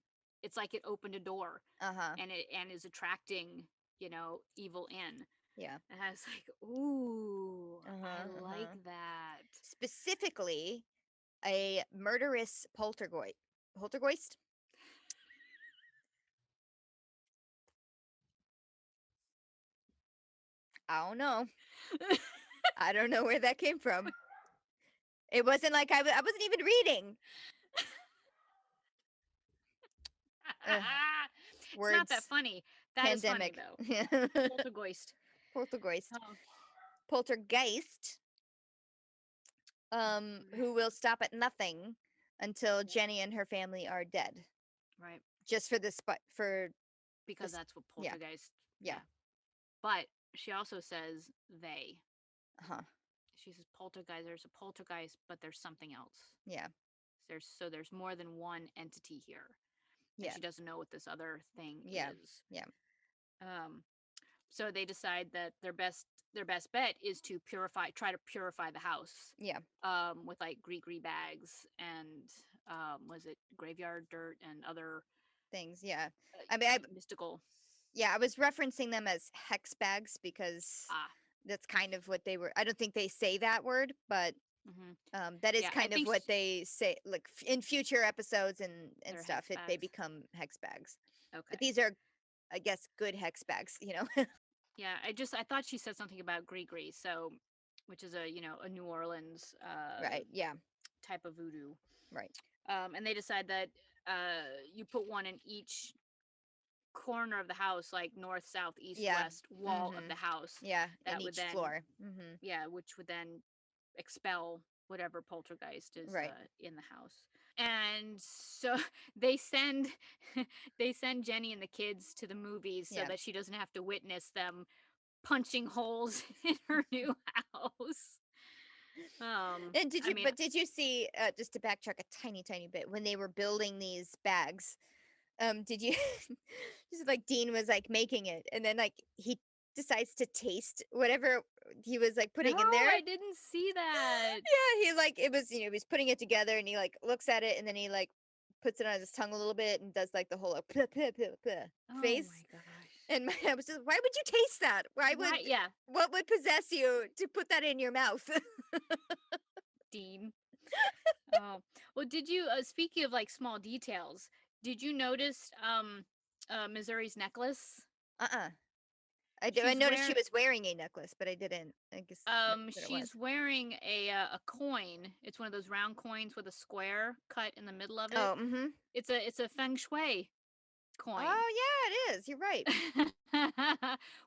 it's like it opened a door Uh-huh. and it and is attracting, evil in. Yeah. And I was like, ooh, I Uh-huh. like Uh-huh. that. Specifically, a murderous poltergeist. Poltergeist? I don't know. I don't know where that came from. It wasn't like I wasn't even reading. Ugh, It's not that words. funny. That is funny Pandemic. though. Poltergeist. Poltergeist. Oh, Poltergeist, who will stop at nothing until yeah, Jenny and her family are dead. right. Just for this, for Because this, that's what yeah, poltergeist. yeah, Yeah, but she also says they. huh, She says poltergeist. There's a poltergeist, but there's something else. yeah, There's more than one entity here, and yeah, she doesn't know what this other thing yeah, is. yeah, Um, so they decide that their best bet is to try to purify the house, yeah, with like gree bags and was it graveyard dirt and other things, yeah. I mean, mystical. yeah, I was referencing them as hex bags because Ah. that's kind of what they were. I don't think they say that word, but Hmm. that is Yeah, I kind of think what they say, like in future episodes and they're stuff. hex They bags. become hex bags, but Okay. these are, I guess, good hex bags. Yeah, I thought she said something about gree, so which is a New Orleans Right. Yeah. type of voodoo. Right. And they decide that you put one in each corner of the house, like north, south, east, Yeah. west wall of Mhm. the house. Yeah, in That would each then, floor. Mhm. yeah, which would then expel whatever poltergeist is Right. in the house. And so they send they send Jenny and the kids to the movies so Yeah. that she doesn't have to witness them punching holes in her new house. And I mean, did you see, just to backtrack a tiny tiny bit, when they were building these bags, did you just like Dean was like making it and then like he decides to taste whatever he was like no, putting in there? I didn't see that. Yeah, he like it was, he was putting it together and he like looks at it and then he like puts it on his tongue a little bit and does like the whole like, "Puh, puh, puh, puh," Oh face. my gosh. And I was just, why would you taste that? Why? Yeah, What would possess you to put that in your mouth? Dean. Oh, well, did you, speaking of like small details, did you notice, Missouri's necklace. Uh-uh. I She's noticed she wearing was wearing a necklace, but I didn't, I guess, know what it was. she's wearing a coin. It's one of those round coins with a square cut in the middle of it. Oh, mm-hmm. It's a feng shui coin. Oh, yeah, it is. You're right.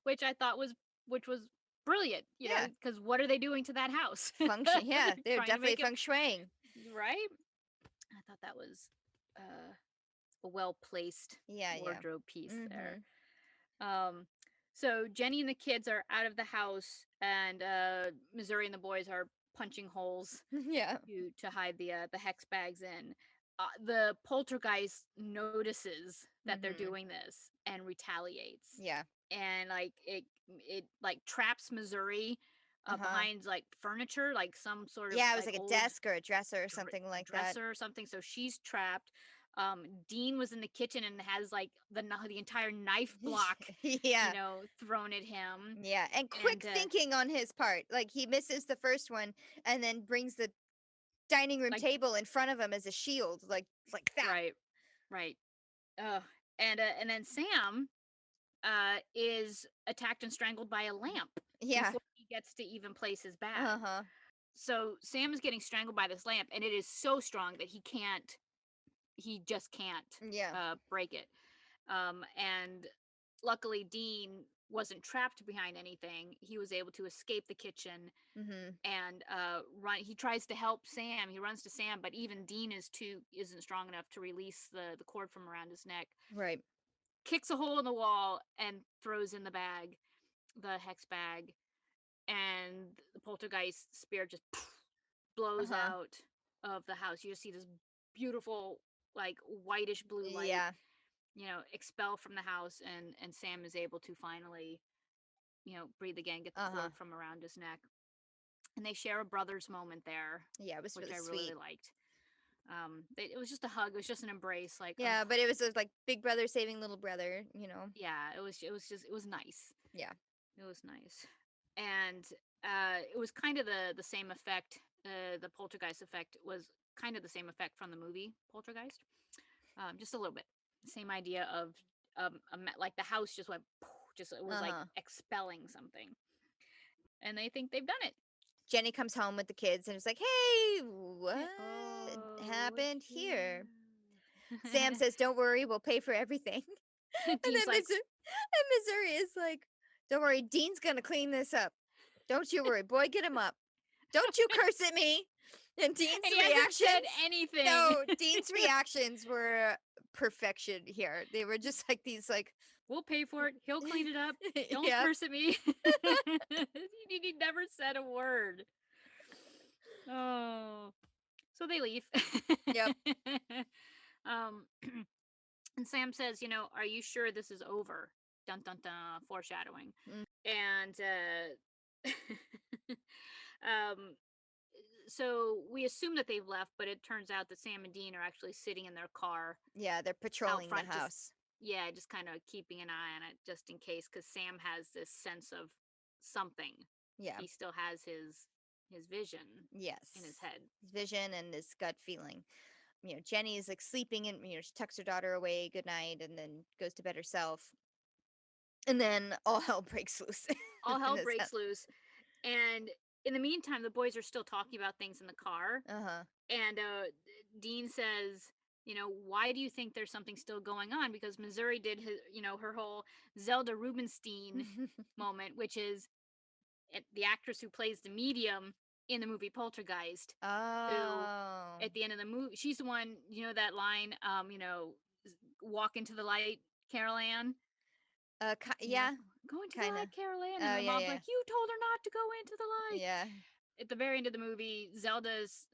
Which I thought was which was brilliant, Yeah. because what are they doing to that house? Feng shui. Yeah, They're they're trying to definitely make it feng shuiing. right. I thought that was uh, a well placed Yeah, yeah. wardrobe piece there. Mm-hmm. Um, so Jenny and the kids are out of the house, and Missouri and the boys are punching holes Yeah. to hide the hex bags in. The poltergeist notices that they're Mm-hmm. doing this and retaliates, Yeah. and like it like traps Missouri Uh-huh. behind like furniture, like some sort of Yeah, it was like like a old desk or a dresser or something like that. dresser or something. So she's trapped. Dean was in the kitchen and has like the entire knife block, Yeah. thrown at him, Yeah. And and quick thinking on his part. Like he misses the first one and then brings the dining room like table in front of him as a shield, like that. right, right. And then Sam is attacked and strangled by a lamp Yeah. before he gets to even place his bag. Uh-huh. So Sam is getting strangled by this lamp, and it is so strong that he just can't Yeah. break it. And luckily, Dean wasn't trapped behind anything. He was able to escape the kitchen Mm-hmm. and run. He tries to help Sam. He runs to Sam, but even Dean isn't strong enough to release the cord from around his neck. Right. Kicks a hole in the wall and throws in the bag, the hex bag, and the poltergeist spirit just blows Uh-huh. out of the house. You just see this beautiful, like whitish blue light, Yeah. expel from the house, and Sam is able to finally, breathe again, get the Uh-huh. cord from around his neck, and they share a brothers moment there, Yeah, it was which really I really sweet. liked. It was just a hug. It was just an embrace. Like, oh, Yeah, but it was like big brother saving little brother. yeah. It was nice. Yeah. It was nice, and it was kind of the same effect. The poltergeist effect was kind of the same effect from the movie Poltergeist, just a little bit. Same idea of like the house just went, just it was like Uh-huh. expelling something, and they think they've done it. Jenny comes home with the kids and is like, "Hey, what Oh, what happened here?" Sam happened? says, "Don't worry, we'll pay for everything." And Dean's then like, Missouri is like, "Don't worry, Dean's gonna clean this up. Don't you worry, boy, get him up. Don't you curse at me." And Dean's and he hasn't said reactions, anything. no, Dean's reactions were perfection here. They were just like these, like, We'll pay for it. He'll clean it up. Don't yeah, curse at me. He never said a word. Oh, so they leave. yep, um, and Sam says, "Are you sure this is over?" Dun dun dun. Foreshadowing. mm, And um, so we assume that they've left, but it turns out that Sam and Dean are actually sitting in their car yeah, they're out patrolling the front, just house. yeah, just kind of keeping an eye on it just in case, because Sam has this sense of something. Yeah, He still has his vision in his yes, head. his vision and his gut feeling. Jenny is like sleeping and she tucks her daughter away, good night, and then goes to bed herself. And then all hell breaks loose All in hell this house. breaks loose, and in the meantime, the boys are still talking about things in the car. Uh-huh. And Dean says, why do you think there's something still going on? Because Missouri did her whole Zelda Rubinstein moment, which is the actress who plays the medium in the movie Poltergeist, who Oh. at the end of the movie, she's the one, that line, walk into the light, Carol Ann, you know, Yeah, go into the kind of. light, Carol Ann. And Oh, the yeah, mom's yeah. like, you told her not to go into the light. Yeah. At the very end of the movie,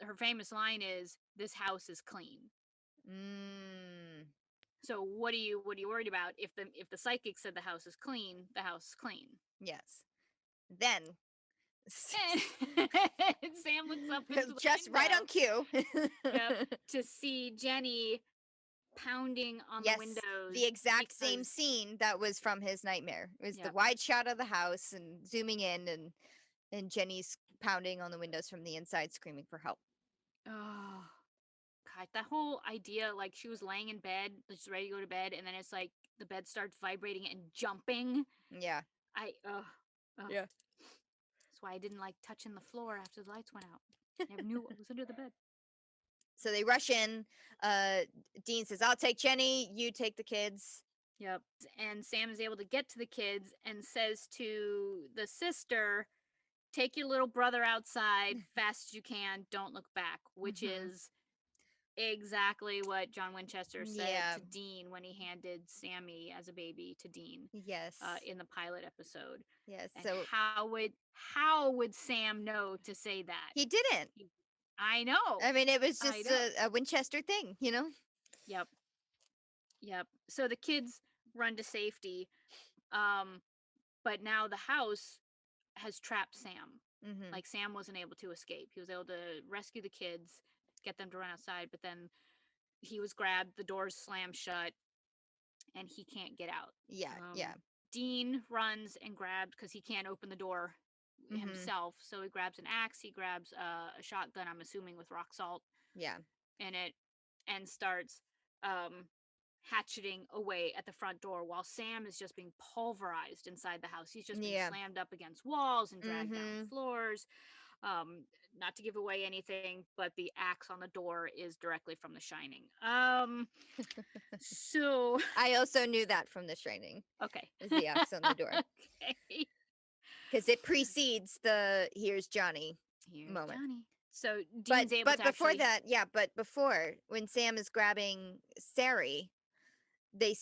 her famous line is, "This house is clean." Mm. So what are you worried about? If the psychic said the house is clean, the house is clean. Yes. Then And Sam looks up into the just right on window, cue. yep, to see Jenny pounding on the Yes, the windows exact same because, scene that was from his nightmare. It was the yep. wide shot of the house and zooming in and Jenny's pounding on the windows from the inside screaming for help. Oh, God, that whole idea, like she was laying in bed, just ready to go to bed, and then it's like the bed starts vibrating and jumping. Yeah. Ugh. Yeah. That's why I didn't like touching the floor after the lights went out. Never knew what was under the bed. So they rush in. Uh, Dean says, "I'll take Jenny. You take the kids." Yep. And Sam is able to get to the kids and says to the sister, take your little brother outside fast as you can. Don't look back, which Mm-hmm. is exactly what John Winchester said Yeah. to Dean when he handed Sammy as a baby to Dean Yes. in the pilot episode. Yes. And So how would Sam know to say that? he didn't. I know. I mean, it was I just know. a Winchester thing, you know? Yep. Yep. So the kids run to safety. Um, but now the house has trapped Sam. Mm-hmm. Like Sam wasn't able to escape. He was able to rescue the kids, get them to run outside, but then he was grabbed, the doors slammed shut, and he can't get out. Yeah. Yeah. Dean runs and grabs because he can't open the door Mm-hmm. himself. So he grabs an axe, he grabs a shotgun, I'm assuming with rock salt Yeah. in it, and starts um, hatcheting away at the front door while Sam is just being pulverized inside the house. He's just being Yeah. slammed up against walls and dragged down Mm-hmm. floors. Not to give away anything, but the axe on the door is directly from The Shining. So I also knew that from The Shining. okay, Is the axe on the door okay. because it precedes the "Here's Johnny" Here's moment. Johnny. So But Dean's able to before actually. that, yeah. But before, when Sam is grabbing Sari, they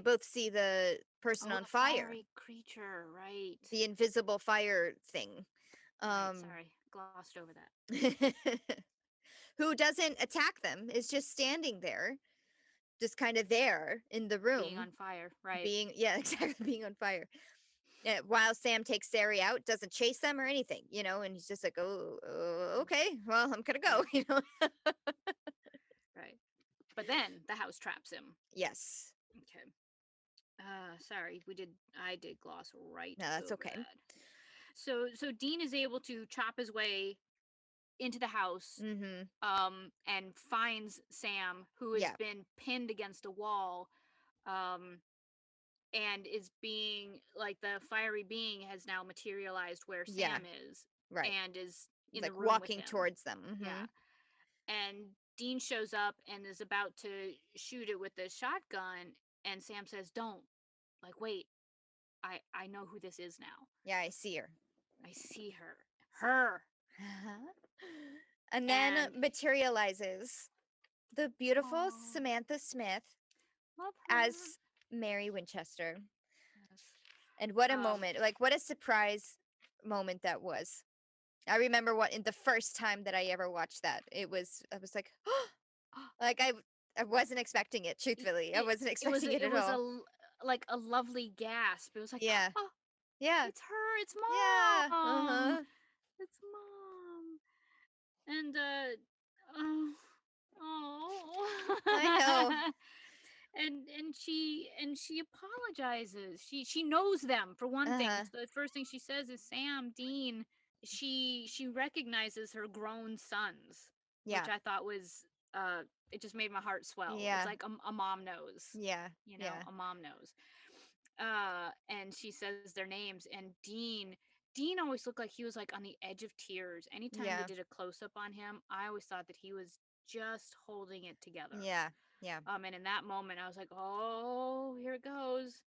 both see the person Oh, on the fire, fiery creature, right? the invisible fire thing. Right. Sorry, glossed over that. Who doesn't attack them, is just standing there, just kind of there in the Being room, on fire, right? being yeah, exactly, being on fire. While Sam takes Sari out, doesn't chase them or anything, and he's just like, oh, okay, well, I'm gonna go, Yeah. Right. But then the house traps him. Yes. Okay. Sorry, I did gloss right No, that's over okay. that. So Dean is able to chop his way into the house, Mm-hmm. and finds Sam, who has Yeah. been pinned against a wall, um, and is being like the fiery being has now materialized where Yeah. Sam is Right. and is in the Like room with walking him. towards them. Mm-hmm. Yeah. And Dean shows up and is about to shoot it with the shotgun, and Sam says, "Don't. Like, wait. I know who this is now. Yeah, I see her. I see her. Her." And then And materializes the beautiful oh, Samantha Smith love her. as Mary Winchester. Yes. And what a Um moment. Like, what a surprise moment that was. I remember in the first time that I ever watched that, I was like, like I wasn't expecting it, truthfully. I it, wasn't it was expecting it it at was all. like a lovely gasp. It was like, Yeah. "Oh, Yeah. it's her. It's Yeah. mom. Uh-huh. It's mom." And oh, oh. I know. and she apologizes. She knows them for one thing. Uh-huh. The first thing she says is Sam, Dean. She recognizes her grown sons, which Yeah. I thought was it just made my heart swell. It's Yeah. like a mom knows. Yeah. You know, Yeah. a mom knows. And she says their names, and Dean always looked like he was like on the edge of tears. Anytime they Yeah. did a close up on him, I always thought that he was just holding it together. Yeah. Yeah. And in that moment I was like, "Oh, here it goes."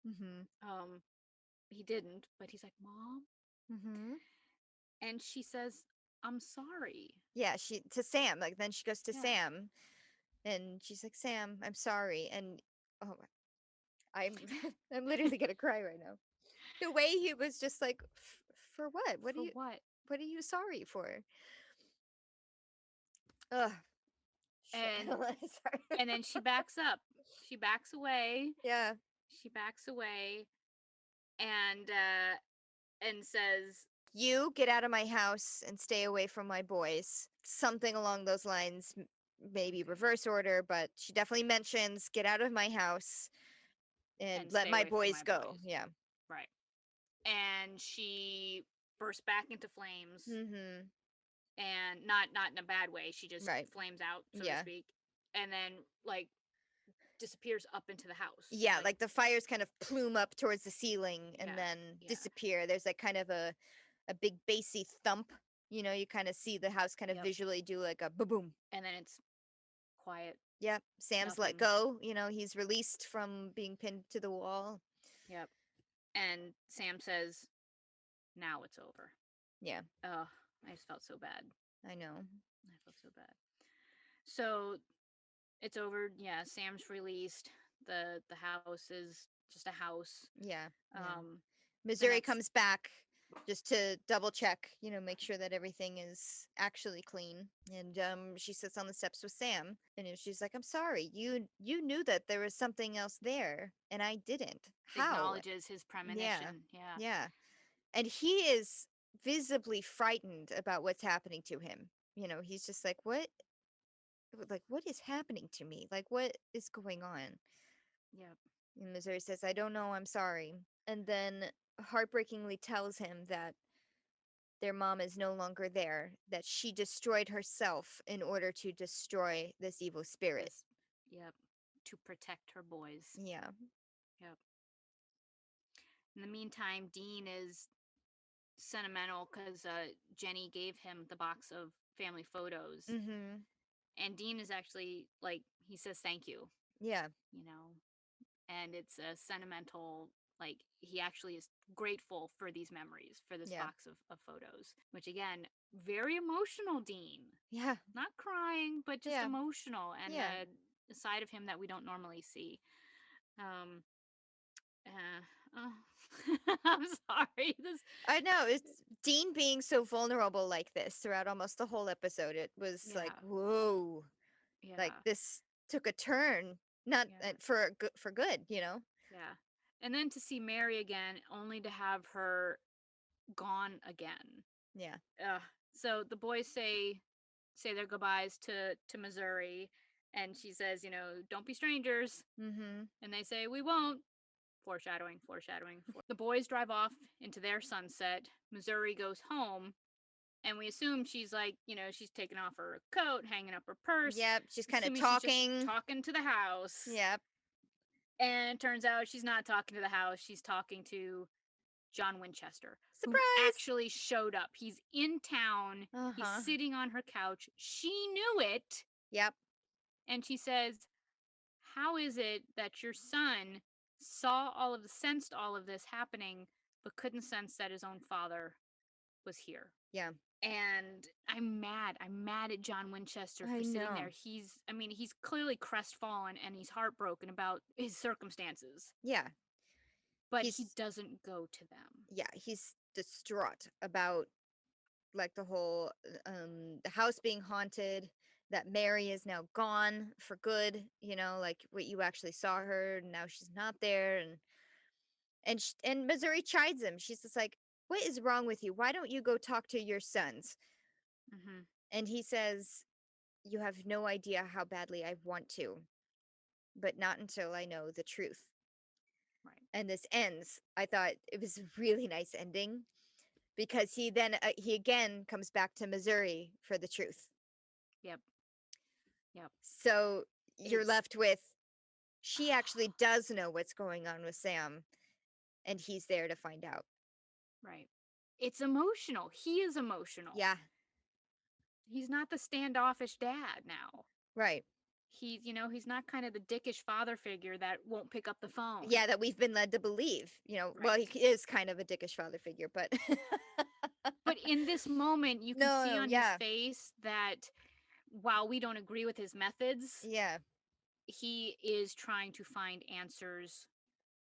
Mhm. Um he didn't, but he's like, "Mom?" Mhm. And she says, "I'm sorry." Yeah, she to Sam, like then she goes to Yeah. Sam and she's like, "Sam, I'm sorry." And oh, I'm I'm literally going to cry right now. The way he was just like, For what? For what? What are you sorry for?" Ugh. Shit. And Sorry. and then she backs up. She backs away. Yeah. She backs away and says, You get out of my house and stay away from my boys. Something along those lines, maybe reverse order, but she definitely mentions get out of my house and "And let stay my away from boys my go. boys." Yeah. Right. And she bursts back into flames, Mhm. and not in a bad way. She just Right. flames out, so to Yeah. speak. And then like disappears up into the house. Yeah, like the fires kind of plume up towards the ceiling and then yeah. disappear. There's like kind of a big bassy thump. You know, you kind of see the house kind of Yep. visually do like a boom. And then it's quiet. Yep. Sam's let Nothing. go. You know, he's released from being pinned to the wall. Yep. And Sam says, "Now it's over." Yeah, Oh, I just felt so bad. I know. I felt so bad. So it's over. Yeah, Sam's released. The house is just a house. Yeah. Yeah. Um, Missouri comes back just to double check, you know, make sure that everything is actually clean. And she sits on the steps with Sam, and she's like, "I'm sorry, you knew that there was something else there, and I didn't. How?" acknowledges his premonition. Yeah. Yeah. And he is visibly frightened about what's happening to him. You know, he's just like, what is happening to me? Like, what is going on?" Yep. And Missouri says, "I don't know, I'm sorry." And then heartbreakingly tells him that their mom is no longer there, that she destroyed herself in order to destroy this evil spirit. Yep. To protect her boys. Yeah. Yep. In the meantime, Dean is sentimental because Jenny gave him the box of family photos. Mm-hmm. And Dean is actually like, he says thank you. Yeah. You know, and it's a sentimental, like, he actually is grateful for these memories, for this box of photos, which again, very emotional Dean. Yeah. Not crying, but just emotional, and Yeah. a side of him that we don't normally see. Um, I'm sorry. I know, it's Dean being so vulnerable like this throughout almost the whole episode. It was like, whoa. Yeah. Like this took a turn, not for good, you know. Yeah. And then to see Mary again, only to have her gone again. Yeah. So the boys say their goodbyes to Missouri, and she says, don't be strangers. Mm-hmm. And they say, we won't. Foreshadowing. The boys drive off into their sunset. Missouri goes home, and we assume she's like, she's taking off her coat, hanging up her purse. Yep, she's kind of She's talking. just talking to the house. Yep. And turns out she's not talking to the house. She's talking to John Winchester. Surprise! Who actually showed up. He's in town. He's sitting on her couch. She knew it. Yep. And she says, how is it that your son sensed all of this happening, but couldn't sense that his own father was here? Yeah. And I'm mad. I'm mad at John Winchester for sitting there. He's clearly crestfallen and he's heartbroken about his circumstances. Yeah. But he doesn't go to them. Yeah, he's distraught about like the whole the house being haunted, that Mary is now gone for good, you know, like what you actually saw her and now she's not there, and Missouri chides him. She's just like, "What is wrong with you? Why don't you go talk to your sons?" Mm-hmm. And he says, "You have no idea how badly I want to, but not until I know the truth." Right. And this ends. I thought it was a really nice ending because he then he again comes back to Missouri for the truth. Yep. So you're left with, she actually does know what's going on with Sam, and he's there to find out. Right. It's emotional. He is emotional. Yeah. He's not the standoffish dad now. Right. He's not kind of the dickish father figure that won't pick up the phone. Yeah, that we've been led to believe. Right. Well, he is kind of a dickish father figure, but but in this moment, you can see on his face that while we don't agree with his methods, he is trying to find answers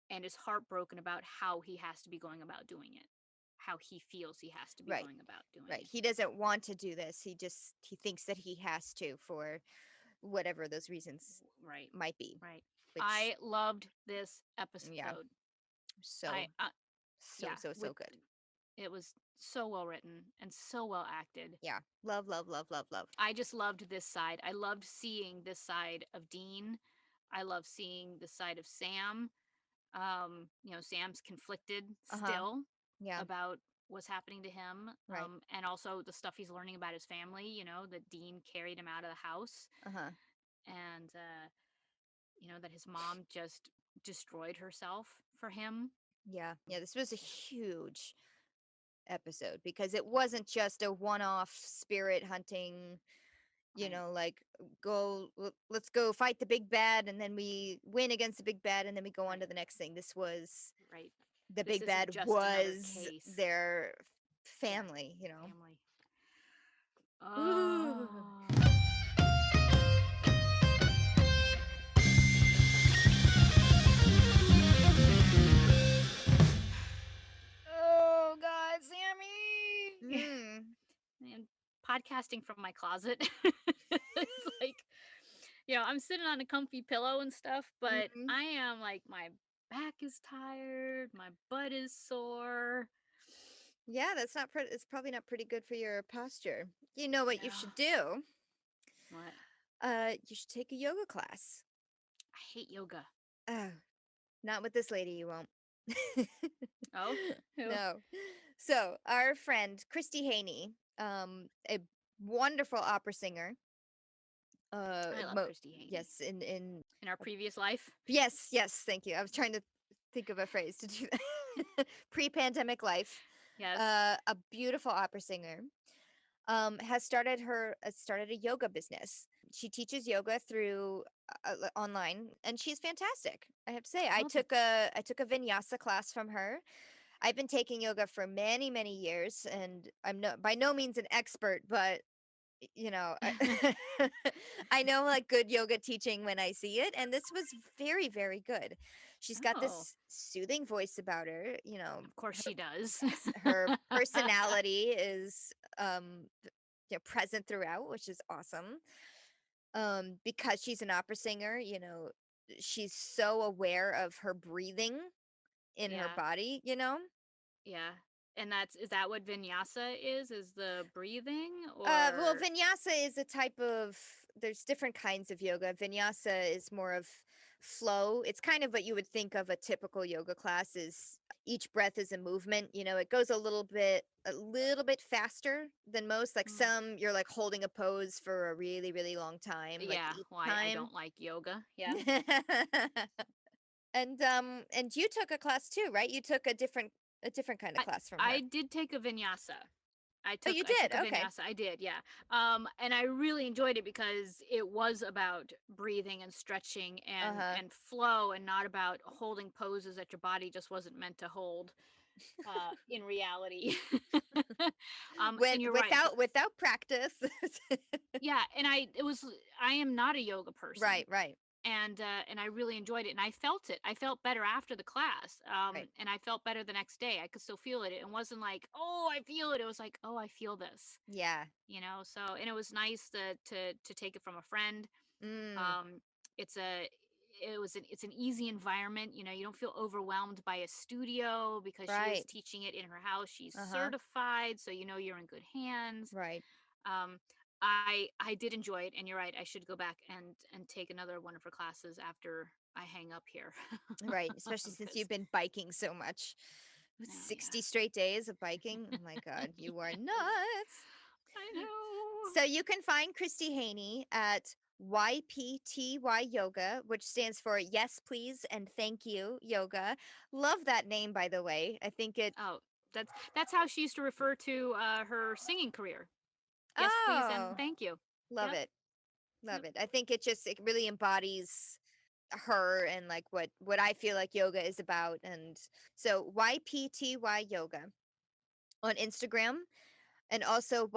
and is heartbroken about how he has to be going about doing it, how he feels he has to be going about doing it. Right. He doesn't want to do this. He thinks that he has to for whatever those reasons might be. Right. I loved this episode. Yeah. So good. It was so well written and so well acted. Yeah. Love. I just loved this side. I loved seeing this side of Dean. I love seeing the side of Sam. Sam's conflicted still about what's happening to him. Right. And also the stuff he's learning about his family, that Dean carried him out of the house. And that his mom just destroyed herself for him. Yeah. Yeah, this was a huge episode because it Yeah, wasn't just a one-off spirit hunting, right, like let's go fight the big bad and then we win against the big bad and then we go on right, to the next thing. This was right. the This big isn't bad just another was case. their Yeah, family. family. Ooh. Oh, oh God, Sammy! Mm. Man, podcasting from my closet. It's like, I'm sitting on a comfy pillow and stuff, but Mhm. I am like, my back is tired, my butt is sore. Yeah, that's not it's probably not pretty good for your posture. You know what you No. should do? What? You should take a yoga class. I hate yoga. Oh, not with this lady, you won't. Oh? Who? No. So, our friend Christy Haney, a wonderful opera singer. I love Mo Christy Haney. yes, in In our previous life? yes, yes, thank you. I was trying to think of a phrase to do that. Pre-pandemic life. Yes. A beautiful opera singer. Has started a yoga business. She teaches yoga through online, and she's fantastic. I have to say, Oh, that's. I took a vinyasa class from her. I've been taking yoga for many, many years, and I'm by no means an expert, but I, I know like good yoga teaching when I see it, and this was very, very good. She's got Oh, this soothing voice about her. of course she does. Yes, her personality is present throughout, which is awesome. Because she's an opera singer, she's so aware of her breathing in her Yeah, body. yeah. And is that what vinyasa is? Is the breathing Well, or vinyasa is a type of, there's different kinds of yoga. Vinyasa is more of flow. It's kind of what you would think of a typical yoga class is each breath is a movement. It goes a little bit faster than most. Like Mm, some, you're like holding a pose for a really, really long time, like yeah, each why I time. don't like yoga. Yeah. And you took a class too, right? You took a different kind of I class from I her. did take a vinyasa. Oh, you I did? took a Okay. vinyasa. I did, yeah. And I really enjoyed it because it was about breathing and stretching Uh-huh. and flow, and not about holding poses that your body just wasn't meant to hold in reality. With And you're right. without practice. Yeah, and I am not a yoga person. Right, right, And I really enjoyed it, and I felt it. I felt better after the class, right. and I felt better the next day. I could still feel it. It wasn't like, oh, I feel it. It was like, oh, I feel this. Yeah. So, and it was nice to take it from a friend. Mm, um it's an easy environment. You don't feel overwhelmed by a studio because she is right. teaching it in her house. She's Uh-huh. certified, so you're in good hands. Right. um I did enjoy it, and you're right, I should go back and take another one of her classes after I hang up here. Right. Especially since Because you've been biking so much. oh 60 yeah. straight days of biking. Oh my God, you are Yes, nuts. I know. So you can find Christy Haney at YPTY Yoga, which stands for Yes Please and Thank You Yoga. Love that name, by the way. I think it. Oh, that's how she used to refer to her singing career. Yes, please, and Oh, thank you. love Yep. it. Love Yep. it. I think it really embodies her and like what I feel like yoga is about. And so YPTY Yoga on Instagram, and also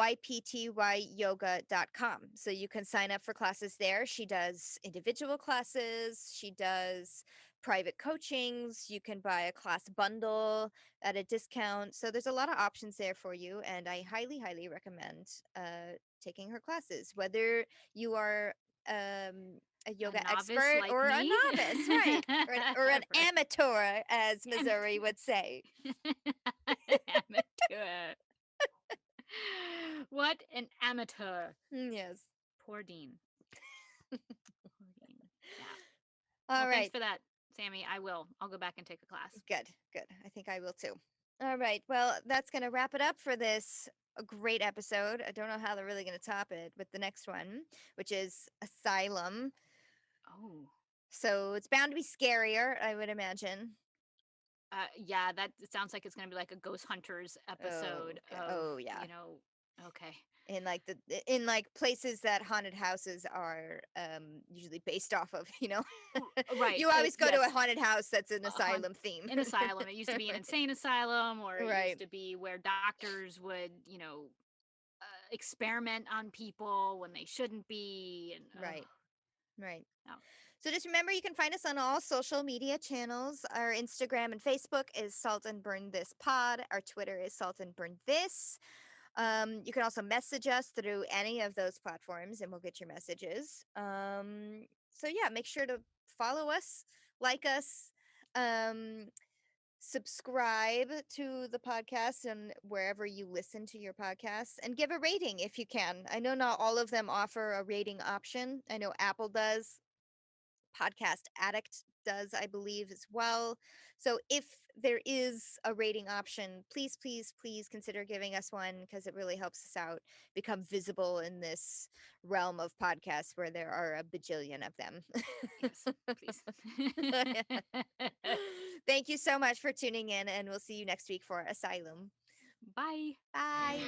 yptyyoga.com. So you can sign up for classes there. She does individual classes, she does private coachings, you can buy a class bundle at a discount. So there's a lot of options there for you, and I highly, highly recommend taking her classes, whether you are a A yoga novice expert like or a me. novice, right? Or an Right. amateur, as Missouri would say. Amateur. What an amateur. Yes. Poor Dean. Poor Dean. Yeah. Well, All thanks right. for that, Sammy. I will. I'll go back and take a class. Good, good. I think I will too. All right. Well, that's going to wrap it up for this great episode. I don't know how they're really going to top it with the next one, which is Asylum. Oh. So it's bound to be scarier, I would imagine. Yeah, that it sounds like it's gonna be like a Ghost Hunters Oh, episode okay. of, Oh, yeah. okay. In like in like places that haunted houses are usually based off of, Right. you always go to a Yes. haunted house that's an A hunt asylum theme. an asylum. It used to be an Right. insane asylum, or it used Right. to be where doctors would, experiment on people when they shouldn't be, and Right. Right. no. So just remember, you can find us on all social media channels. Our Instagram and Facebook is Salt and Burn This Pod. Our Twitter is Salt and Burn This. You can also message us through any of those platforms, and we'll get your messages. So yeah, make sure to follow us, like us, um, subscribe to the podcast and wherever you listen to your podcasts, and give a rating if you can. I know not all of them offer a rating option. I know Apple does. Podcast Addict does, I believe, as well. So if there is a rating option, please, please, please consider giving us one, because it really helps us out, become visible in this realm of podcasts where there are a bajillion of them. Yes, please. Thank you so much for tuning in, and we'll see you next week for Asylum. Bye. Bye.